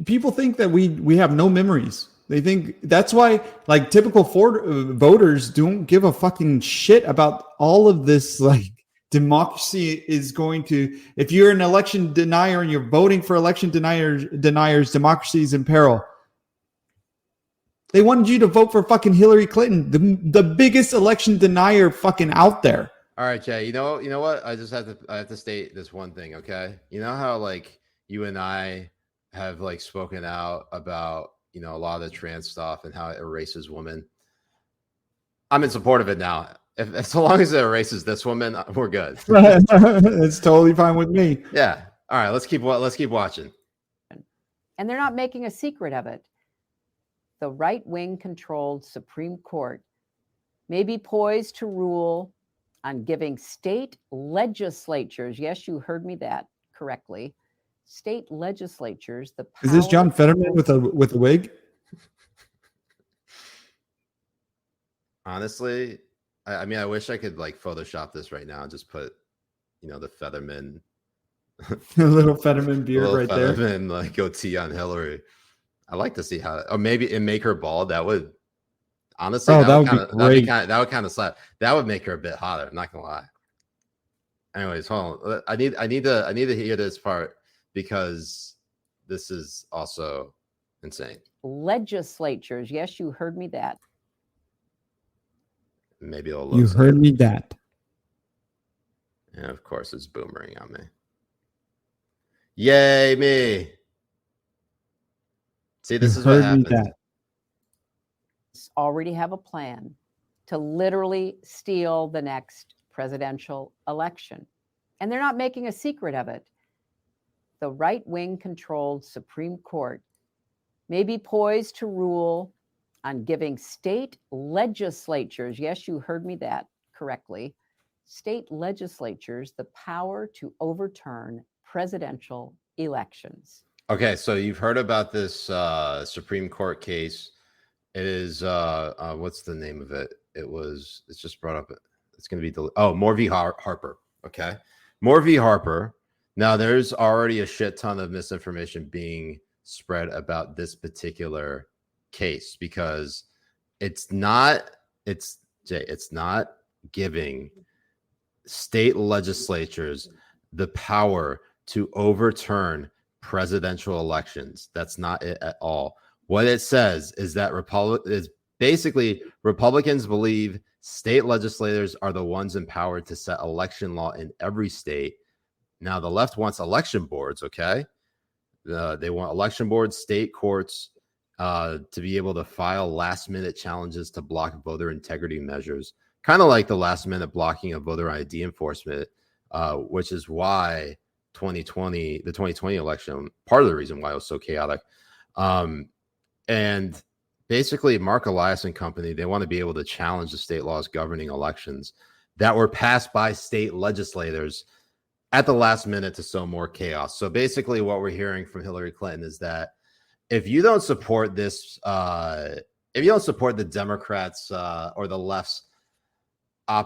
People think that we have no memories. They think that's why, like, typical voters don't give a fucking shit about all of this. Like, democracy is going to, if you're an election denier and you're voting for election deniers, democracy is in peril. They wanted you to vote for fucking Hillary Clinton, the biggest election denier fucking out there. All right, Jay. You know what? I have to state this one thing, okay? You know how, like, you and I have, like, spoken out about, you know, a lot of the trans stuff and how it erases women. I'm in support of it now. If so long as it erases this woman, we're good. It's totally fine with me. Yeah. All right. Let's keep watching. And they're not making a secret of it. The right-wing controlled Supreme Court may be poised to rule on giving state legislatures, yes, you heard me that correctly, state legislatures the power. Is this John Fetterman with a wig? Honestly, I mean, I wish I could, like, Photoshop this right now and just put, you know, the Fetterman, a little Fetterman beard right there, Fetterman, like, goatee on Hillary. I like to see how, or maybe and make her bald. That would honestly, that would kind of slap. That would make her a bit hotter. I'm not gonna lie. Anyways, hold on. I need to hear this part, because this is also insane. Legislatures. Yes, you heard me that. Maybe you heard me that. And of course, it's boomerang on me. Yay, me. See, this is what happens. Already have a plan to literally steal the next presidential election. And they're not making a secret of it. The right-wing controlled Supreme Court may be poised to rule on giving state legislatures, yes, you heard me that correctly, state legislatures the power to overturn presidential elections. Okay, so you've heard about this Supreme Court case. It is what's the name of it? It's just brought up. It's going to be Moore v. Harper. Okay, Moore v. Harper. Now there's already a shit ton of misinformation being spread about this particular case because it's not giving state legislatures the power to overturn presidential elections. That's not it at all. What it says is that Republicans believe state legislators are the ones empowered to set election law in every state. Now the left wants election boards, okay? They want election boards, state courts, to be able to file last-minute challenges to block voter integrity measures, kind of like the last-minute blocking of voter ID enforcement, which is why the 2020 election, part of the reason why it was so chaotic. And basically, Mark Elias and company, they want to be able to challenge the state laws governing elections that were passed by state legislators at the last minute to sow more chaos. So basically, what we're hearing from Hillary Clinton is that if you don't support this, if you don't support the Democrats or the left's I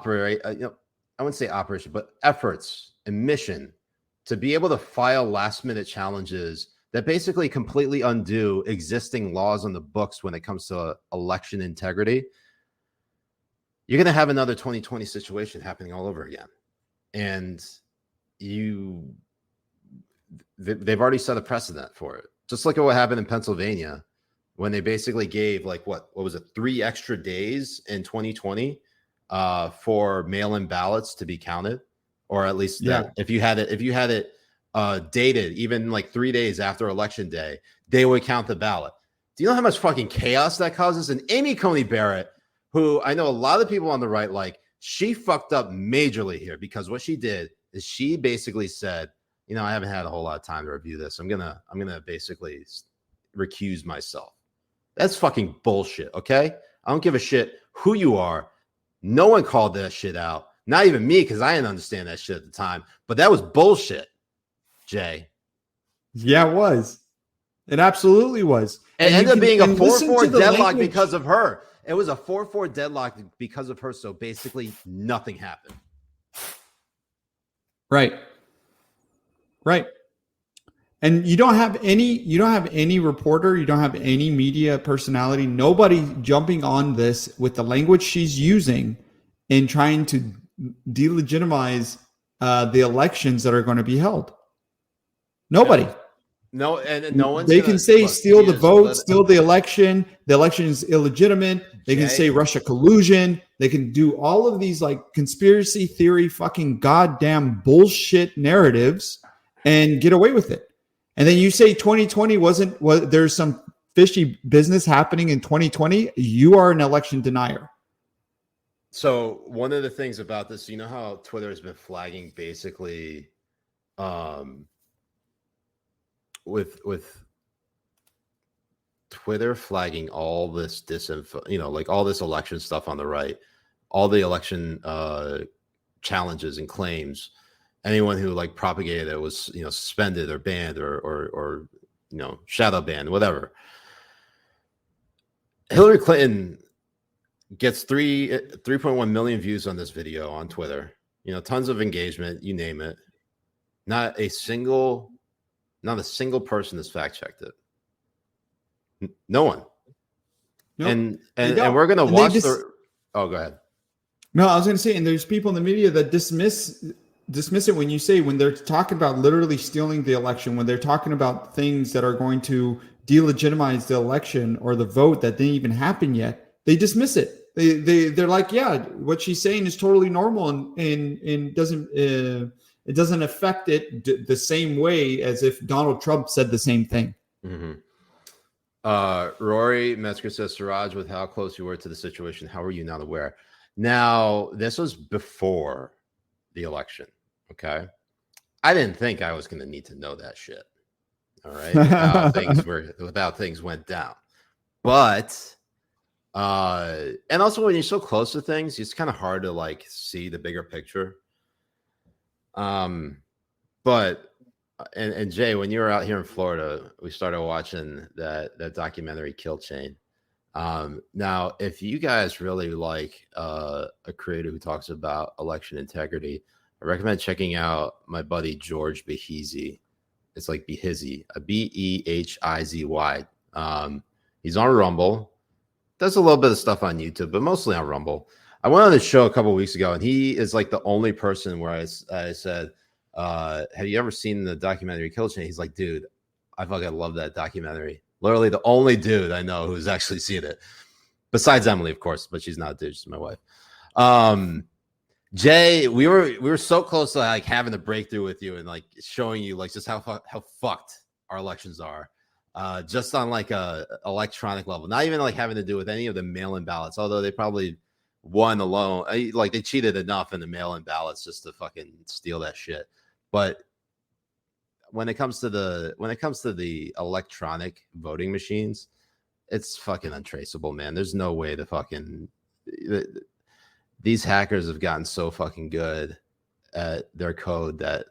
wouldn't say operation, but efforts and mission to be able to file last-minute challenges that basically completely undo existing laws on the books when it comes to election integrity, you're going to have another 2020 situation happening all over again. And they've already set a precedent for it. Just look at what happened in Pennsylvania when they basically gave what was it, 3 extra days in 2020 for mail-in ballots to be counted, or at least if you had it dated even 3 days after election day, they would count the ballot. Do you know how much fucking chaos that causes? And Amy Coney Barrett, who I know a lot of people on the right she fucked up majorly here, because what she did is she basically said, I haven't had a whole lot of time to review this. I'm gonna basically recuse myself. That's fucking bullshit. Okay, I don't give a shit who you are. No one called that shit out. Not even me, because I didn't understand that shit at the time. But that was bullshit, Jay. Yeah, it was. It absolutely was. It ended up being a 4-4 deadlock because of her. It was a 4-4 deadlock because of her. So basically, nothing happened. Right. And you don't have any reporter, you don't have any media personality, nobody jumping on this with the language she's using and trying to delegitimize the elections that are going to be held. Nobody. No, and no one. They can say steal the vote, steal the election. The election is illegitimate. They can say Russia collusion. They can do all of these conspiracy theory, fucking goddamn bullshit narratives and get away with it. And then you say 2020 there's some fishy business happening in 2020. You are an election denier. So one of the things about this, how Twitter has been flagging basically, with Twitter flagging all this disinfo, all this election stuff on the right, all the election challenges and claims. Anyone who propagated it was suspended or banned or shadow banned, whatever. Hillary Clinton gets 3.1 million views on this video on Twitter. Tons of engagement, you name it. Not a single person has fact checked it. No one. Nope. And we're gonna watch go ahead. No, I was gonna say, and there's people in the media that dismiss it when they're talking about literally stealing the election, when they're talking about things that are going to delegitimize the election or the vote that didn't even happen yet. They dismiss it. They're like, yeah, what she's saying is totally normal and doesn't it doesn't affect it the same way as if Donald Trump said the same thing. Mm-hmm. Rory Metzger says, Siraj, with how close you were to the situation, how were you not aware? Now, this was before the election. Okay. I didn't think I was going to need to know that shit. All right. Without things went down. But And also when you're so close to things, it's kind of hard to like see the bigger picture. But and Jay, when you were out here in Florida, we started watching that documentary Kill Chain. Now, if you guys really like a creator who talks about election integrity, I recommend checking out my buddy George Behizy. It's like Behizy, Behizy. He's on Rumble. Does a little bit of stuff on YouTube, but mostly on Rumble. I went on the show a couple of weeks ago, and he is like the only person where I said, have you ever seen the documentary Kill Chain? He's like, dude, I fucking love that documentary. Literally the only dude I know who's actually seen it. Besides Emily, of course, but she's not a dude, she's my wife. Jay, we were so close to like having a breakthrough with you and like showing you like just how fucked our elections are. Just on like a electronic level, not even like having to do with any of the mail-in ballots, although they probably won alone. Like they cheated enough in the mail-in ballots just to fucking steal that shit. But when it comes to the electronic voting machines, it's fucking untraceable, man. There's no way to fucking these hackers have gotten so fucking good at their code that,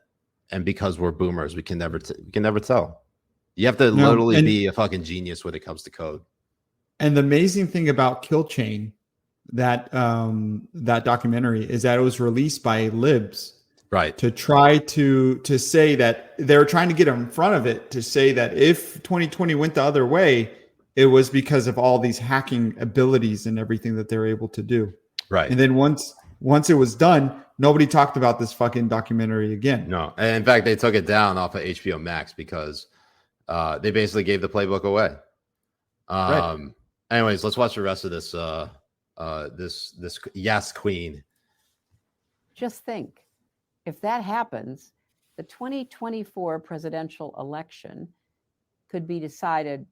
and because we're boomers, we can never tell. You have to literally be a fucking genius when it comes to code. And the amazing thing about Kill Chain, that documentary, is that it was released by libs, right? To try to say that they're trying to get in front of it, to say that if 2020 went the other way, it was because of all these hacking abilities and everything that they're able to do. Right. And then once it was done, nobody talked about this fucking documentary again. No. And in fact, they took it down off of HBO Max because they basically gave the playbook away. Right. Anyways, let's watch the rest of this. This Yes Queen. Just think, if that happens, the 2024 presidential election could be decided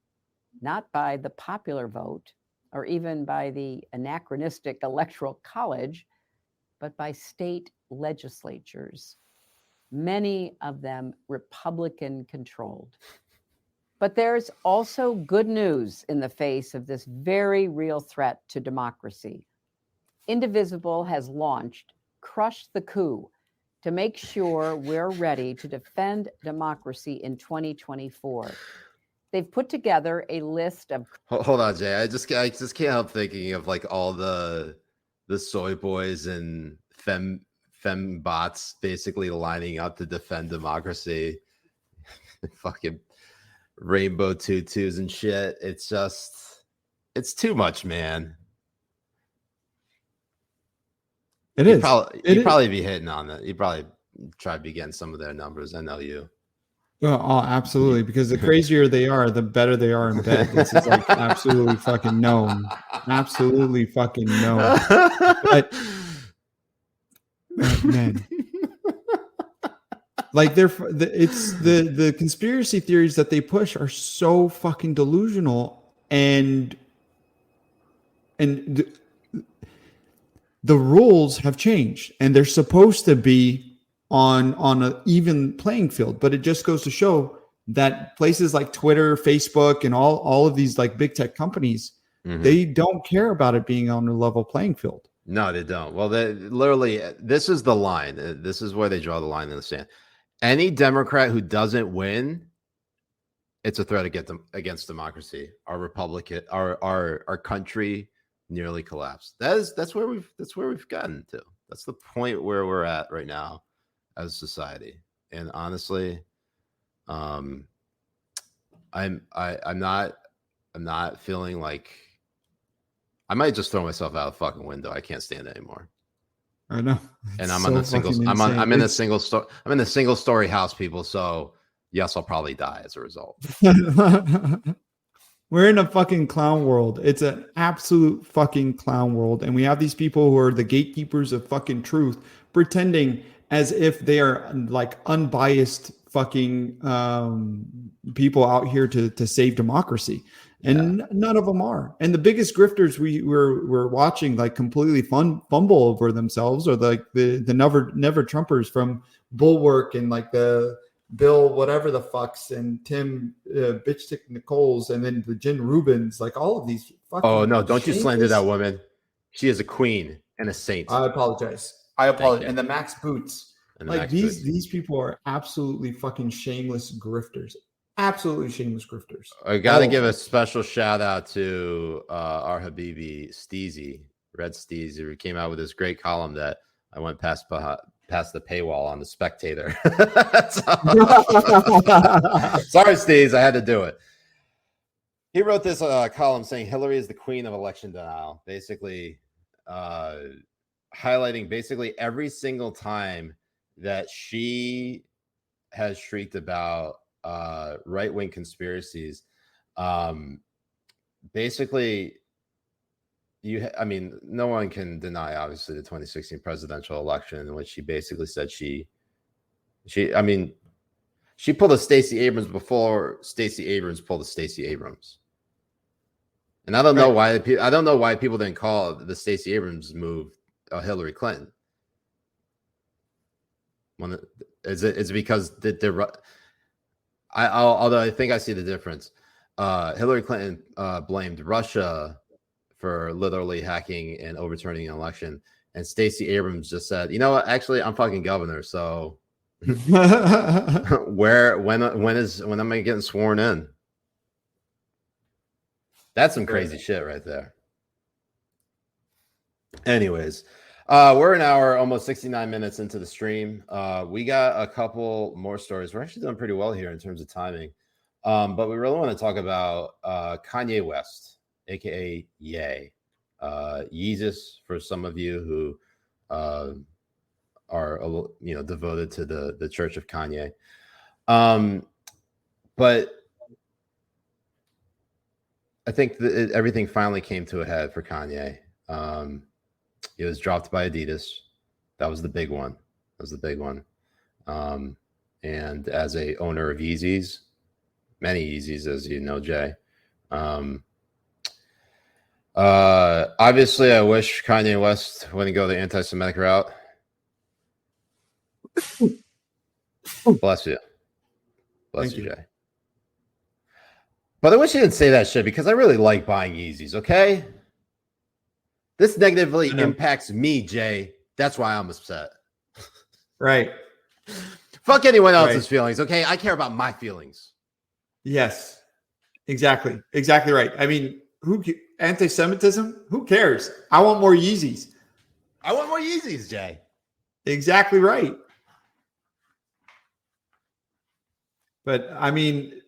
not by the popular vote or even by the anachronistic electoral college, but by state legislatures, many of them Republican controlled. But there's also good news in the face of this very real threat to democracy. Indivisible has launched Crush the Coup to make sure we're ready to defend democracy in 2024. They've put together a list of... Hold on, Jay. I just can't help thinking of like all the soy boys and fem bots basically lining up to defend democracy. Fucking rainbow tutus and shit. It's too much, man. You'd probably be hitting on that. You'd probably try to be getting some of their numbers. I know you. Oh, absolutely. Because the crazier they are, the better they are in bed. This is like absolutely fucking known. Absolutely fucking known. But man, like it's the conspiracy theories that they push are so fucking delusional, and the rules have changed, and they're supposed to be on an even playing field, but it just goes to show that places like Twitter, Facebook, and all of these like big tech companies, they don't care about it being on a level playing field. No, they don't. Well, literally, this is the line. This is where they draw the line in the sand. Any Democrat who doesn't win, it's a threat against democracy. Our republic, our country nearly collapsed. That's where we've gotten to. That's the point where we're at right now as a society. And honestly, I'm not feeling like I might just throw myself out the fucking window. I can't stand it anymore. I know. And I'm in a single story house, people. So yes, I'll probably die as a result. We're in a fucking clown world. It's an absolute fucking clown world. And we have these people who are the gatekeepers of fucking truth, pretending as if they are like unbiased fucking people out here to save democracy. And none of them are. And the biggest grifters we're watching like completely fumble over themselves, or like the never Trumpers from Bulwark and like the Bill whatever the fucks and Tim Bitchstick Nichols and then the Jen Rubins, like all of these fucking. Oh no! Don't you slander that woman. She is a queen and a saint. I apologize. And the Max Boots. Like these people are absolutely fucking shameless grifters. Absolutely shameless grifters. I gotta give a special shout out to our Habibi Steezy, Red Steezy, who came out with this great column that I went past the paywall on the Spectator. Sorry, Steez, I had to do it. He wrote this column saying Hillary is the queen of election denial, basically highlighting basically every single time that she has shrieked about right-wing conspiracies. Basically, no one can deny, obviously, the 2016 presidential election in which she basically said she pulled a Stacey Abrams before Stacey Abrams pulled a Stacey Abrams. And I don't know why people didn't call the Stacey Abrams move Hillary Clinton. Is it because although I think I see the difference. Hillary Clinton blamed Russia for literally hacking and overturning an election, and Stacey Abrams just said, "You know what? Actually, I'm fucking governor, so when am I getting sworn in?" That's some crazy shit right there. Anyways, we're an hour, almost 69 minutes into the stream. We got a couple more stories. We're actually doing pretty well here in terms of timing. But we really want to talk about Kanye West, aka Ye. Yeezus for some of you who are devoted to the Church of Kanye. But I think everything finally came to a head for Kanye. It was dropped by Adidas. That was the big one. And as a owner of Yeezys, many Yeezys, as you know, Jay. Obviously, I wish Kanye West wouldn't go the anti-Semitic route. Bless you. Bless you, Jay. But I wish he didn't say that shit because I really like buying Yeezys, okay? This negatively impacts me, Jay. That's why I'm upset. Right. Fuck anyone else's feelings, okay? I care about my feelings. Yes. Exactly. Exactly right. I mean, anti-Semitism? Who cares? I want more Yeezys. I want more Yeezys, Jay. Exactly right. But I mean,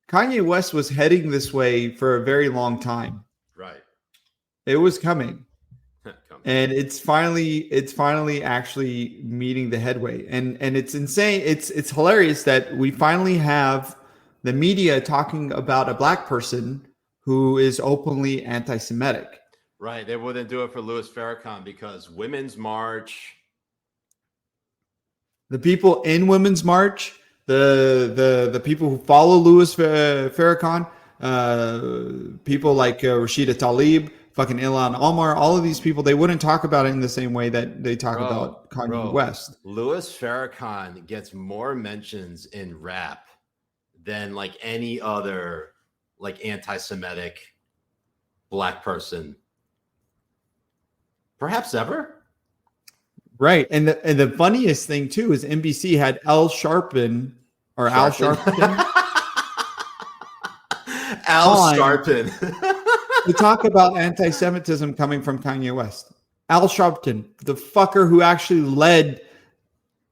Kanye West was heading this way for a very long time. Right. It was coming. And it's finally actually meeting the headway. And it's insane. It's hilarious that we finally have the media talking about a black person who is openly anti-Semitic. Right. They wouldn't do it for Louis Farrakhan because Women's March. The people in Women's March, the people who follow Louis Farrakhan, people like Rashida Tlaib, fucking Ilhan Omar, all of these people, they wouldn't talk about it in the same way that they talk about Kanye West. Louis Farrakhan gets more mentions in rap than like any other like anti-Semitic black person, perhaps ever. Right. And the funniest thing too is NBC had Al Sharpton. Al Sharpton to talk about anti-Semitism coming from Kanye West. Al Sharpton, the fucker who actually led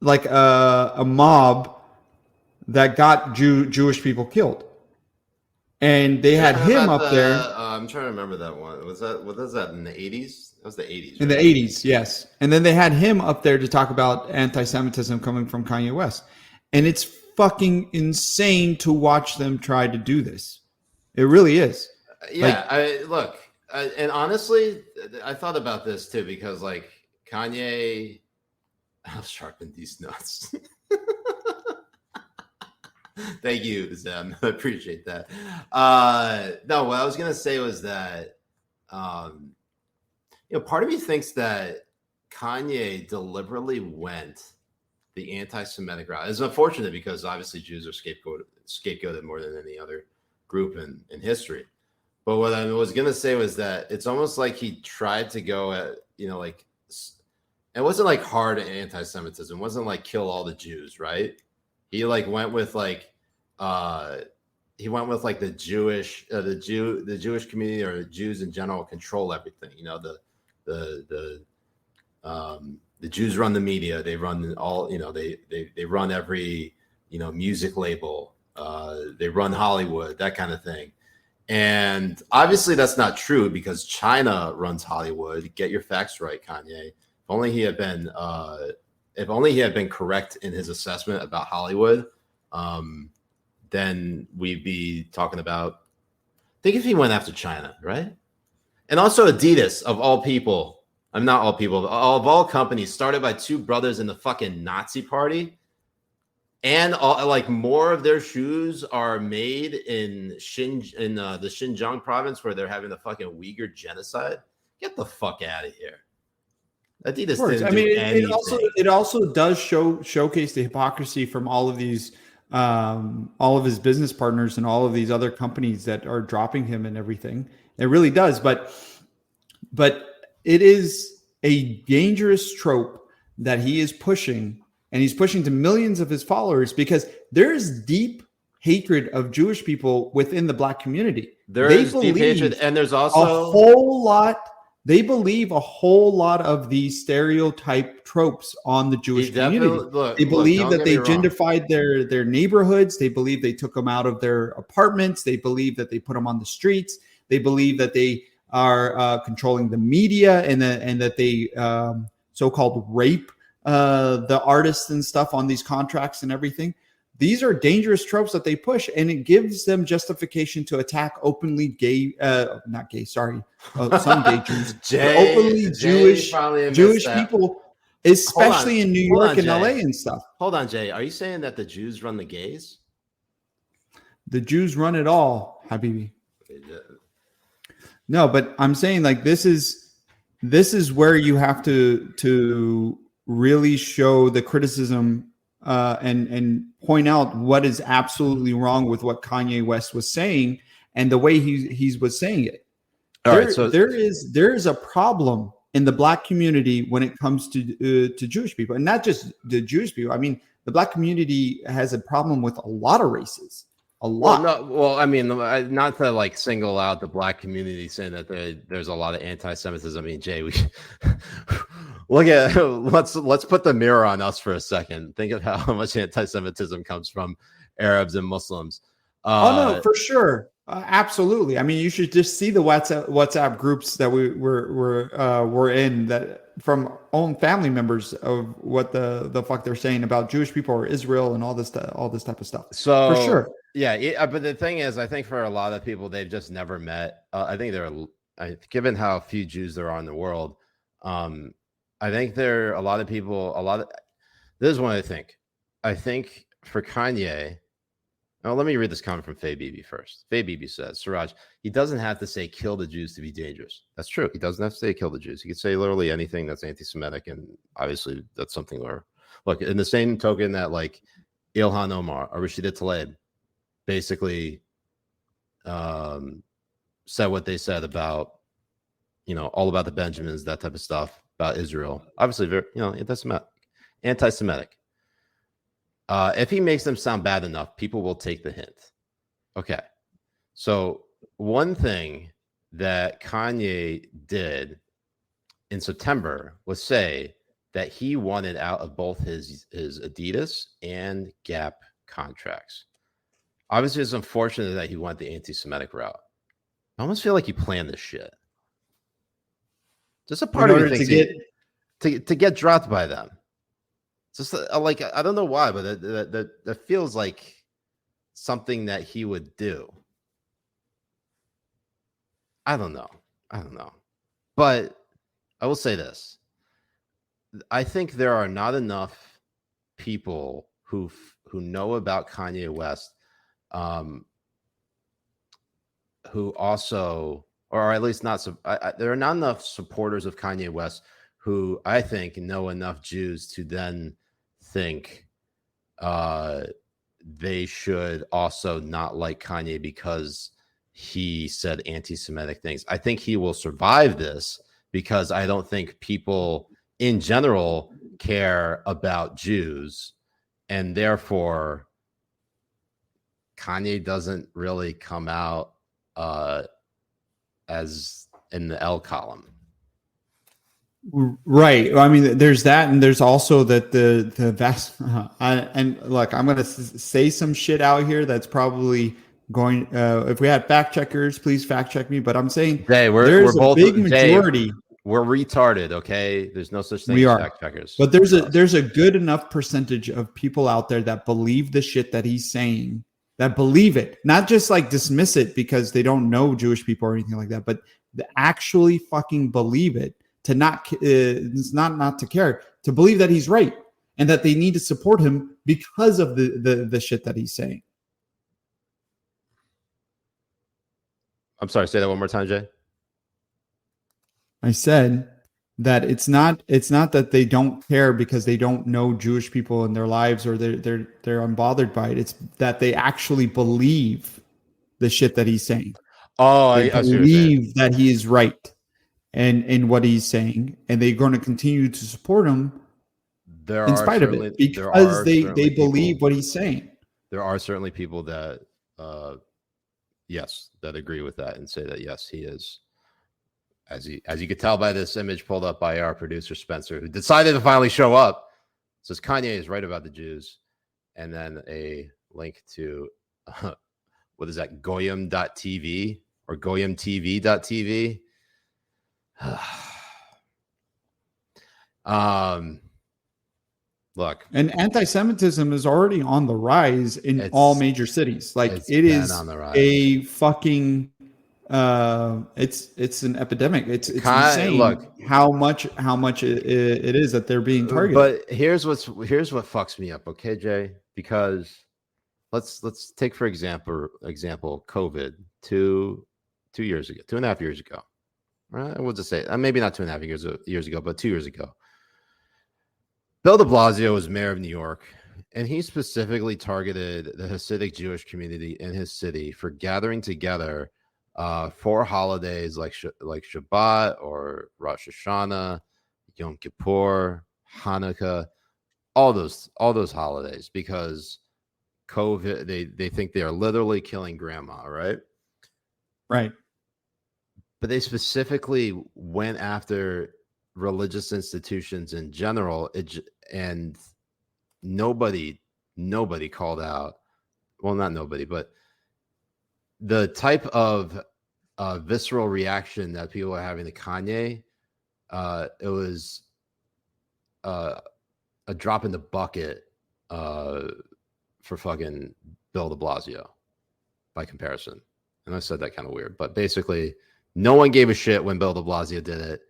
like a mob that got Jewish people killed. And they had him up there. I'm trying to remember that one. What was that in the 80s? That was the 80s. In the 80s, yes. And then they had him up there to talk about anti-Semitism coming from Kanye West. And it's fucking insane to watch them try to do this. It really is. Yeah, and honestly, I thought about this too because like Kanye, I'll sharpen these nuts. Thank you, Zem. I appreciate that. No, what I was gonna say was that part of me thinks that Kanye deliberately went the anti-Semitic route. It's unfortunate because obviously Jews are scapegoated more than any other group in history. But what I was going to say was that it's almost like he tried to go at, like, it wasn't like hard anti-Semitism. It wasn't like kill all the Jews, right? He like went with like the Jewish community or the Jews in general control everything. The Jews run the media. They run all, they run every, music label. They run Hollywood, that kind of thing. And obviously that's not true because China runs Hollywood. Get your facts right, Kanye. If only he had been correct in his assessment about Hollywood, then we'd be talking about, think if he went after China, right? And also Adidas, of all people, not all people, of all companies, started by two brothers in the fucking Nazi party. And more of their shoes are made in the Xinjiang province where they're having the fucking Uyghur genocide. Get the fuck out of here. Adidas didn't do anything. It also does showcase the hypocrisy from all of these, all of his business partners and all of these other companies that are dropping him and everything. It really does, but it is a dangerous trope that he is pushing. And he's pushing to millions of his followers because there is deep hatred of Jewish people within the Black community. There is deep hatred, and there's also a whole lot. They believe a whole lot of these stereotype tropes on the Jewish community. They believe that they gentrified their neighborhoods. They believe they took them out of their apartments. They believe that they put them on the streets. They believe that they are controlling the media and that they so-called rape the artists and stuff on these contracts and everything. These are dangerous tropes that they push, and it gives them justification to attack openly gay, not gay, sorry, some gay Jews, openly Jewish people, especially in New York and LA and stuff. Hold on, Jay. Are you saying that the Jews run the gays? The Jews run it all, Habibi. No, but I'm saying like this is where you have to really show the criticism and point out what is absolutely wrong with what Kanye West was saying and the way he was saying it. So there is a problem in the Black community when it comes to Jewish people, and not just the Jewish people. I mean, the Black community has a problem with a lot of races. A lot. Not to like single out the Black community, saying that there's a lot of anti-Semitism. I mean, Jay, let's put the mirror on us for a second. Think of how much anti-Semitism comes from Arabs and Muslims. No, for sure, absolutely. I mean, you should just see the WhatsApp groups that we're in, that from own family members of what the fuck they're saying about Jewish people or Israel and all this type of stuff. So for sure. Yeah, but the thing is, I think for a lot of people, they've just never met. I think given how few Jews there are in the world, I think there are a lot of people. This is what I think. I think for Kanye. Now, let me read this comment from Faye Bibi first. Faye Bibi says, Siraj, he doesn't have to say kill the Jews to be dangerous. That's true. He doesn't have to say kill the Jews. He could say literally anything that's anti-Semitic, and obviously that's something where, look, in the same token that like Ilhan Omar or Rashida Tlaib basically said what they said about, all about the Benjamins, that type of stuff, about Israel. Obviously, very, anti-Semitic. If he makes them sound bad enough, people will take the hint. Okay. So one thing that Kanye did in September was say that he wanted out of both his Adidas and Gap contracts. Obviously, it's unfortunate that he went the anti-Semitic route. I almost feel like he planned this shit. Just a part of me thinks to get dropped by them. Just like, I don't know why, but that feels like something that he would do. I don't know. But I will say this. I think there are not enough people who know about Kanye West, who also, or at least not, there are not enough supporters of Kanye West who I think know enough Jews to then think they should also not like Kanye because he said anti-Semitic things. I think he will survive this because I don't think people in general care about Jews, and therefore Kanye doesn't really come out as in the L column. Right. I mean, there's that, and there's also that the vast. And look, I'm going to say some shit out here that's probably going. If we had fact checkers, please fact check me. But I'm saying there's a big majority. We're retarded. Okay, there's no such thing we as are fact checkers. But there's a good enough percentage of people out there that believe the shit that he's saying, that believe it, not just like dismiss it because they don't know Jewish people or anything like that, but they actually fucking believe it. To not, it's not to care, to believe that he's right and that they need to support him because of the shit that he's saying. I'm sorry, say that one more time, Jay. I said that it's not that they don't care because they don't know Jewish people in their lives or they're unbothered by it. It's that they actually believe the shit that he's saying. Oh, they believe that he is right. And in what he's saying, and they're going to continue to support him in spite of it because they believe what he's saying. There are certainly people that, yes, that agree with that and say that yes, he is. As you could tell by this image pulled up by our producer Spencer, who decided to finally show up, it says Kanye is right about the Jews, and then a link to what is that, Goyim.tv or GoyimTV.tv. Look, and anti-Semitism is already on the rise in all major cities. Like it is on the rise. A fucking it's an epidemic. It's insane. Look, how much it is that they're being targeted. But here's what fucks me up, okay, Jay? Because let's take for example COVID 2 years ago, 2.5 years ago. Right? We'll just say maybe not 2.5 years ago, but 2 years ago. Bill de Blasio was mayor of New York, and he specifically targeted the Hasidic Jewish community in his city for gathering together for holidays like Shabbat or Rosh Hashanah, Yom Kippur, Hanukkah, all those holidays, because COVID, they think they are literally killing grandma, right? Right. But they specifically went after religious institutions in general, and nobody called out. Well, not nobody, but the type of visceral reaction that people are having to Kanye, it was a drop in the bucket for fucking Bill de Blasio by comparison. And I said that kind of weird, but basically, no one gave a shit when Bill de Blasio did it,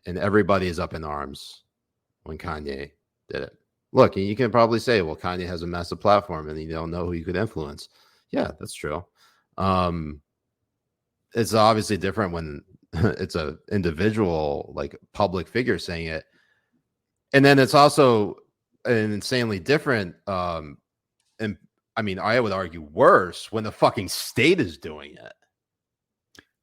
and everybody is up in arms when Kanye did it. Look, you can probably say, well, Kanye has a massive platform and you don't know who you could influence. Yeah, that's true. It's obviously different when it's an individual, like public figure saying it. And then it's also an insanely different, and I mean, I would argue worse when the fucking state is doing it.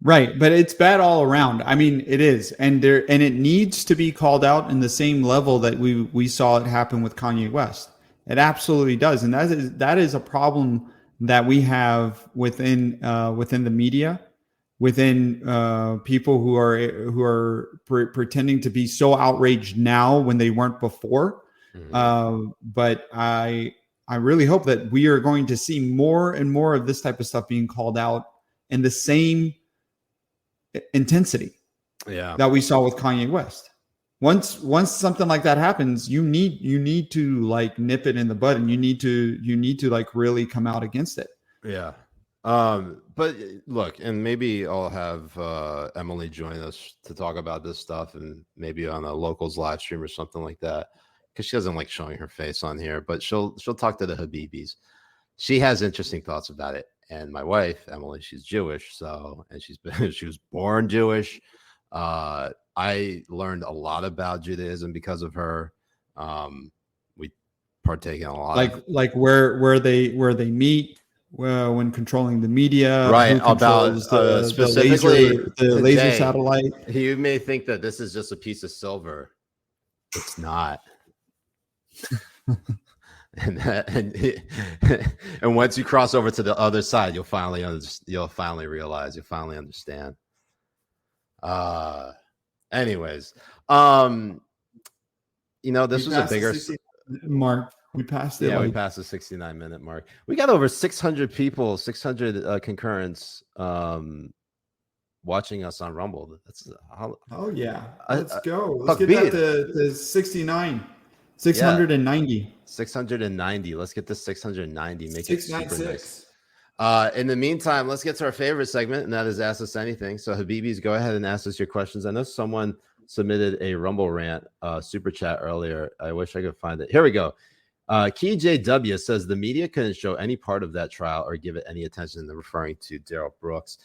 Right, but it's bad all around. I mean, it is, and it needs to be called out in the same level that we saw it happen with Kanye West. It absolutely does, and that is a problem that we have within the media, within people who are pretending to be so outraged now when they weren't before. Mm-hmm. But I really hope that we are going to see more and more of this type of stuff being called out in the same intensity that we saw with Kanye West. Once something like that happens, you need to like nip it in the bud, and you need to like really come out against it. Yeah. But look, and maybe I'll have Emily join us to talk about this stuff, and maybe on a locals live stream or something like that, because she doesn't like showing her face on here, but she'll talk to the Habibis. She has interesting thoughts about it. And my wife, Emily, she's Jewish, and she was born Jewish. I learned a lot about Judaism because of her. partake in a lot. Like where they meet when controlling the media, right? Who About specifically the laser satellite. You may think that this is just a piece of silver. It's not. and once you cross over to the other side, you'll finally realize, you'll finally understand. Anyways, this was a bigger mark. We passed it. Yeah, we passed the 69-minute mark. We got over 600 people, 600 concurrents watching us on Rumble. That's oh yeah. Let's go. Let's get that to 69. 690. 690. Let's get to 690. Make 696. It super nice. In the meantime, let's get to our favorite segment, and that is Ask Us Anything. So Habibis, go ahead and ask us your questions. I know someone submitted a Rumble rant super chat earlier. I wish I could find it. Here we go. Key JW says the media couldn't show any part of that trial or give it any attention. They're referring to Darrell Brooks.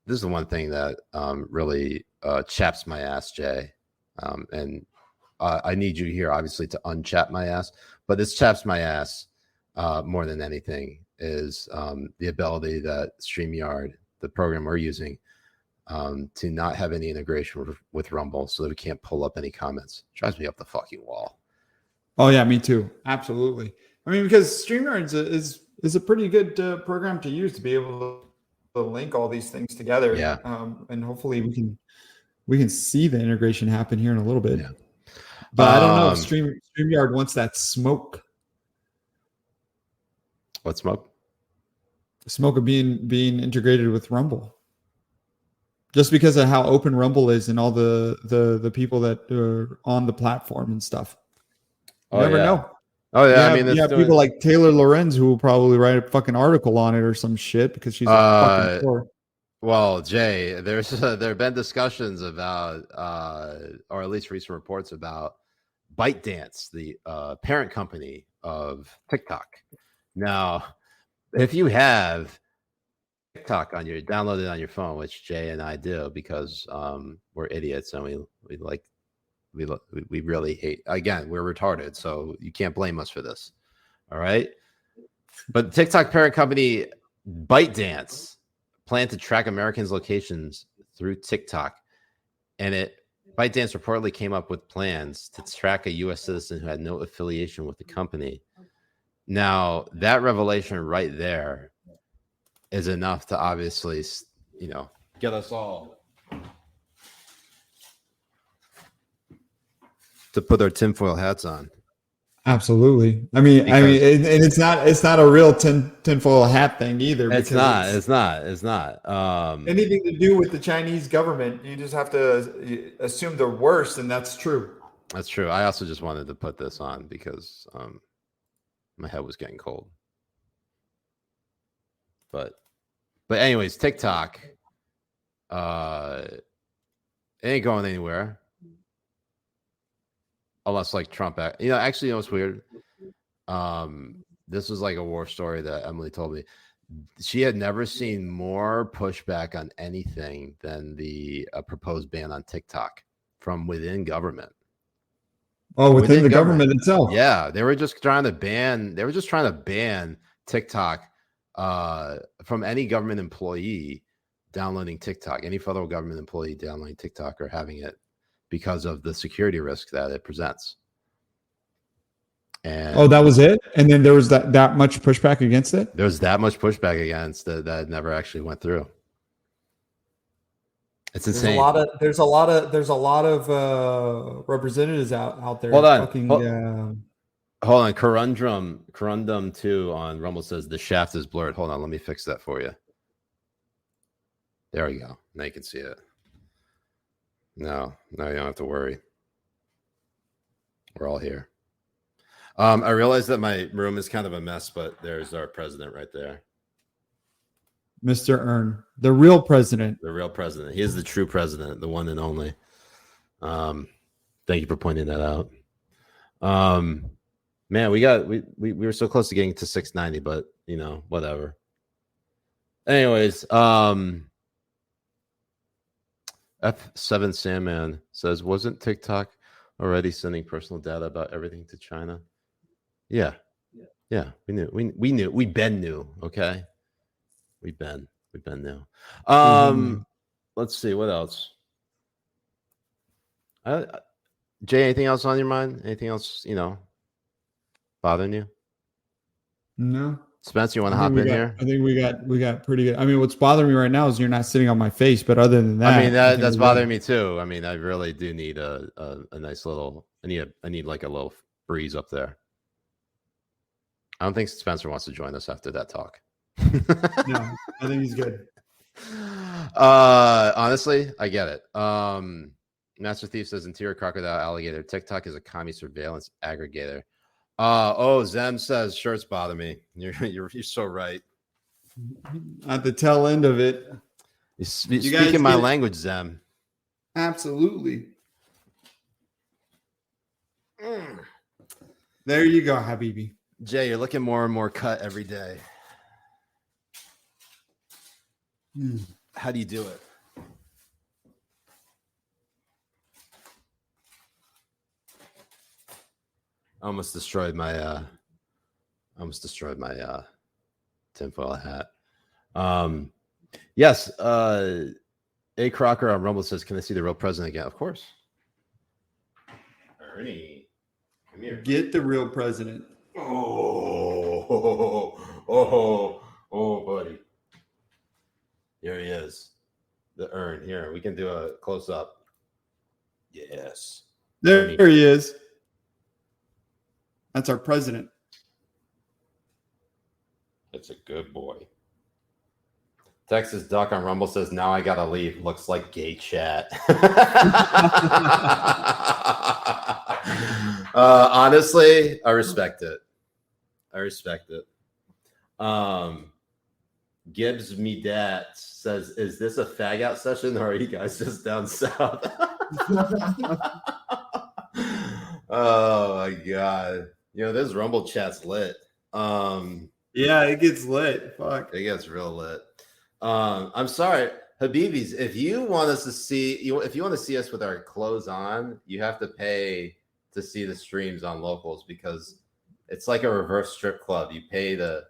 This is the one thing that really chaps my ass, Jay. And I need you here, obviously, to unchap my ass. But this chaps my ass more than anything is the ability that StreamYard, the program we're using, to not have any integration with Rumble so that we can't pull up any comments. Drives me up the fucking wall. Oh yeah, me too. Absolutely. I mean, because StreamYard is a pretty good program to use to be able to link all these things together. Yeah. And hopefully we can see the integration happen here in a little bit. Yeah. But I don't know if StreamYard wants that smoke. What smoke? Smoke of being integrated with Rumble. Just because of how open Rumble is and all the people that are on the platform and stuff. You never know. Oh yeah, you have people like Taylor Lorenz who will probably write a fucking article on it or some shit because she's a fucking whore. Well, Jay, there have been discussions about, or at least recent reports about, ByteDance, the parent company of TikTok. Now, if you have TikTok downloaded on your phone, which Jay and I do because we're idiots and we really hate. Again, we're retarded, so you can't blame us for this. All right, but TikTok parent company ByteDance planned to track Americans' locations through TikTok, and ByteDance reportedly came up with plans to track a U.S. citizen who had no affiliation with the company. Now, that revelation right there is enough to obviously, get us all to put our tinfoil hats on. Absolutely. I mean, and it's not a real tinfoil hat thing either. It's not. Anything to do with the Chinese government, you just have to assume the worst, and that's true. That's true. I also just wanted to put this on because my head was getting cold. But anyways, TikTok, it ain't going anywhere. Unless like Trump, actually, what's weird? This was like a war story that Emily told me. She had never seen more pushback on anything than the proposed ban on TikTok from within government. Oh, within the government itself. Yeah, they were just trying to ban. They were just trying to ban TikTok from any government employee downloading TikTok. Any federal government employee downloading TikTok or having it, because of the security risk that it presents. And that was it? And then there was that much pushback against it? There was that much pushback against it that never actually went through. It's insane. There's a lot of representatives out there. Hold on. Hold on. Corundum 2 on Rumble says the shaft is blurred. Hold on, let me fix that for you. There we go. Now you can see it. No, you don't have to worry. We're all here. I realize that my room is kind of a mess, but there's our president right there. Mr. Earn, the real president. The real president. He is the true president, the one and only. Thank you for pointing that out. Man, we were so close to getting to 690, but whatever. Anyways, F7 Sandman says, wasn't TikTok already sending personal data about everything to China? Yeah. We knew. We knew. We been new. Okay. We've been new. Let's see what else. Jay, anything else on your mind? Anything else, bothering you? No. Spencer, you want to hop in here? I think we got pretty good. I mean, what's bothering me right now is you're not sitting on my face, but other than that, I mean, that's bothering me too. I mean, I really do need a nice little. I need like a little breeze up there. I don't think Spencer wants to join us after that talk. No, I think he's good. Honestly, I get it. Master Thief says interior crocodile alligator. TikTok is a commie surveillance aggregator. Zem says shirts bother me. You're so right. At the tail end of it, you're speaking my language, Zem. Absolutely. There you go, Habibi. Jay, you're looking more and more cut every day. How do you do it? I almost destroyed my tinfoil hat. Yes. A Crocker on Rumble says, "Can I see the real president again?" Of course. Ernie, come here. Get the real president. Oh, buddy. Here he is. The urn. Here, we can do a close up. Yes. There he is. That's our president. That's a good boy. Texas Duck on Rumble says, "Now I gotta leave. Looks like gay chat." Honestly, I respect it. Gibbs Me Dat says, "Is this a fag out session or are you guys just down south?" Oh my god. This Rumble chat's lit. Yeah, it gets lit. Fuck. It gets real lit. I'm sorry, Habibis, if you want us to see if you want to see us with our clothes on, you have to pay to see the streams on Locals because it's like a reverse strip club. You pay to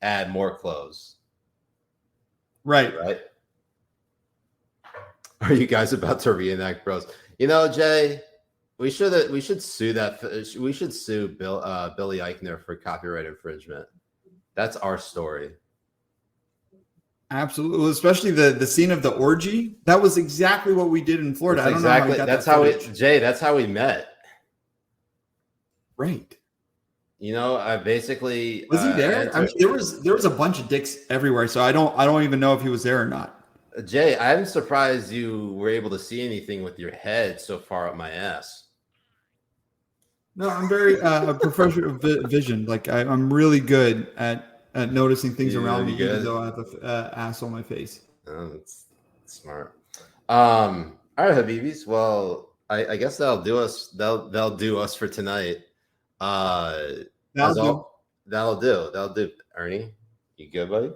add more clothes. Right. Are you guys about to reenact Bros? Jay, we should sue Billy Eichner for copyright infringement. That's our story. Absolutely, especially the scene of the orgy. That was exactly what we did in Florida. That's how we met. Right. I basically was he there? I mean, there was a bunch of dicks everywhere, so I don't even know if he was there or not. Jay, I'm surprised you were able to see anything with your head so far up my ass. No, I'm very professional vision. Like I'm really good at noticing things around me, even though I have an ass on my face. Oh, that's smart. All right, Habibis. Well, I guess that'll do us. That'll do us for tonight. That'll do. Ernie, you good, buddy?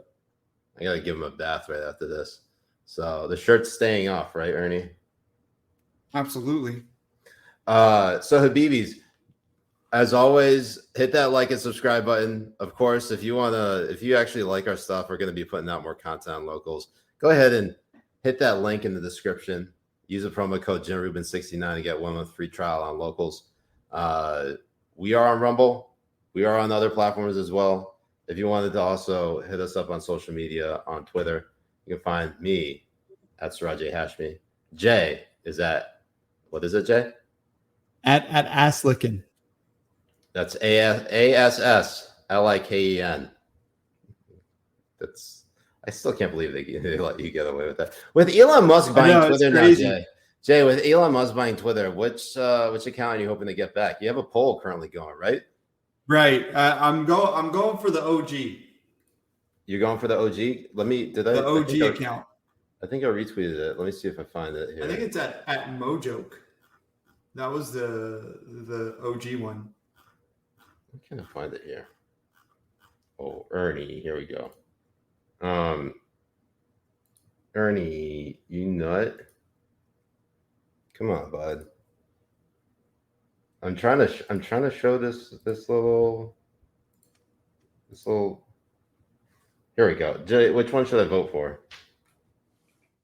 I gotta give him a bath right after this. So the shirt's staying off, right, Ernie? Absolutely. So Habibis, as always, hit that like and subscribe button. Of course, if you actually like our stuff, we're gonna be putting out more content on Locals. Go ahead and hit that link in the description. Use the promo code JimRubin69 to get 1 month free trial on Locals. We are on Rumble. We are on other platforms as well. If you wanted to also hit us up on social media, on Twitter, you can find me at Siraj Hashmi. Jay is at, what is it, Jay? At Asslicken. That's ASSLIKEN. I still can't believe they let you get away with that. With Elon Musk buying Twitter now, Jay. Jay, with Elon Musk buying Twitter, which account are you hoping to get back? You have a poll currently going, right? Right. I'm going for the OG. You're going for the OG? The OG account. I think I retweeted it. Let me see if I find it here. I think it's at Mojoke. That was the OG one. I'm trying to find it here. Oh, Ernie. Here we go. Ernie, you nut. Come on, bud. I'm trying to show this little So here we go. Jay, which one should I vote for?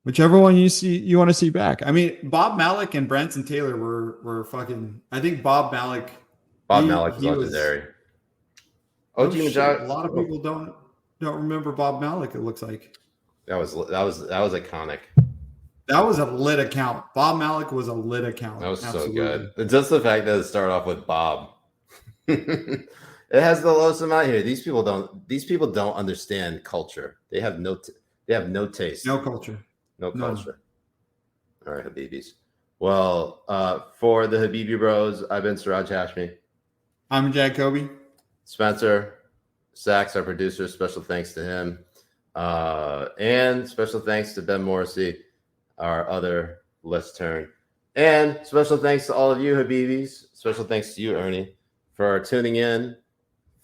Whichever one you want to see back. I mean, Bob Malik and Branson Taylor were fucking. I think Bob Malik. Malik was legendary. A lot of people don't remember Bob Malik. It looks like that was iconic. That was a lit account. Bob Malik was a lit account. That was so good. Just the fact that it started off with Bob. It has the lowest amount here. These people don't understand culture. They have no taste. No culture. No culture. All right, Habibis. Well, for the Habibi Bros, I've been Siraj Hashmi. I'm Jay Kobbe. Spencer Sachs, our producer. Special thanks to him. And special thanks to Ben Morrissey, our other list turn. And special thanks to all of you, Habibis. Special thanks to you, Ernie, for tuning in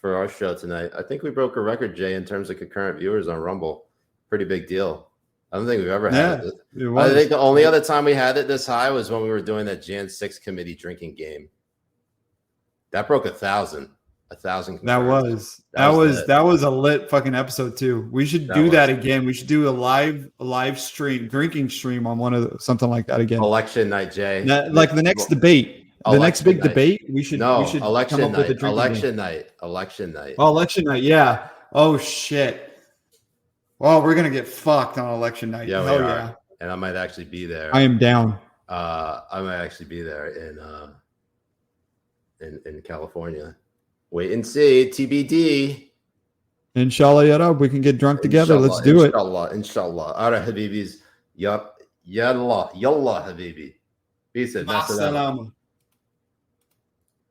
for our show tonight. I think we broke a record, Jay, in terms of concurrent viewers on Rumble. Pretty big deal. I don't think we've ever had it. I think the only other time we had it this high was when we were doing that Jan 6 committee drinking game. That broke 1,000. 1,000. That was a lit fucking episode too. We should do that again. We should do a live stream, drinking stream on something like that again. Election night, Jay. Like the next debate. The next big debate, we should election come up night. with a Election night. Election night. Oh, election night. Yeah. Oh shit. Well, we're gonna get fucked on election night. Yeah, Hell we are. yeah. And I might actually be there. I am down. I might actually be there in California. Wait and see. TBD. Inshallah, ya Rab, we can get drunk together. Let's do it. Inshallah. All right, Habibis. Yup. Yallah, Habibi. Peace. Assalamu.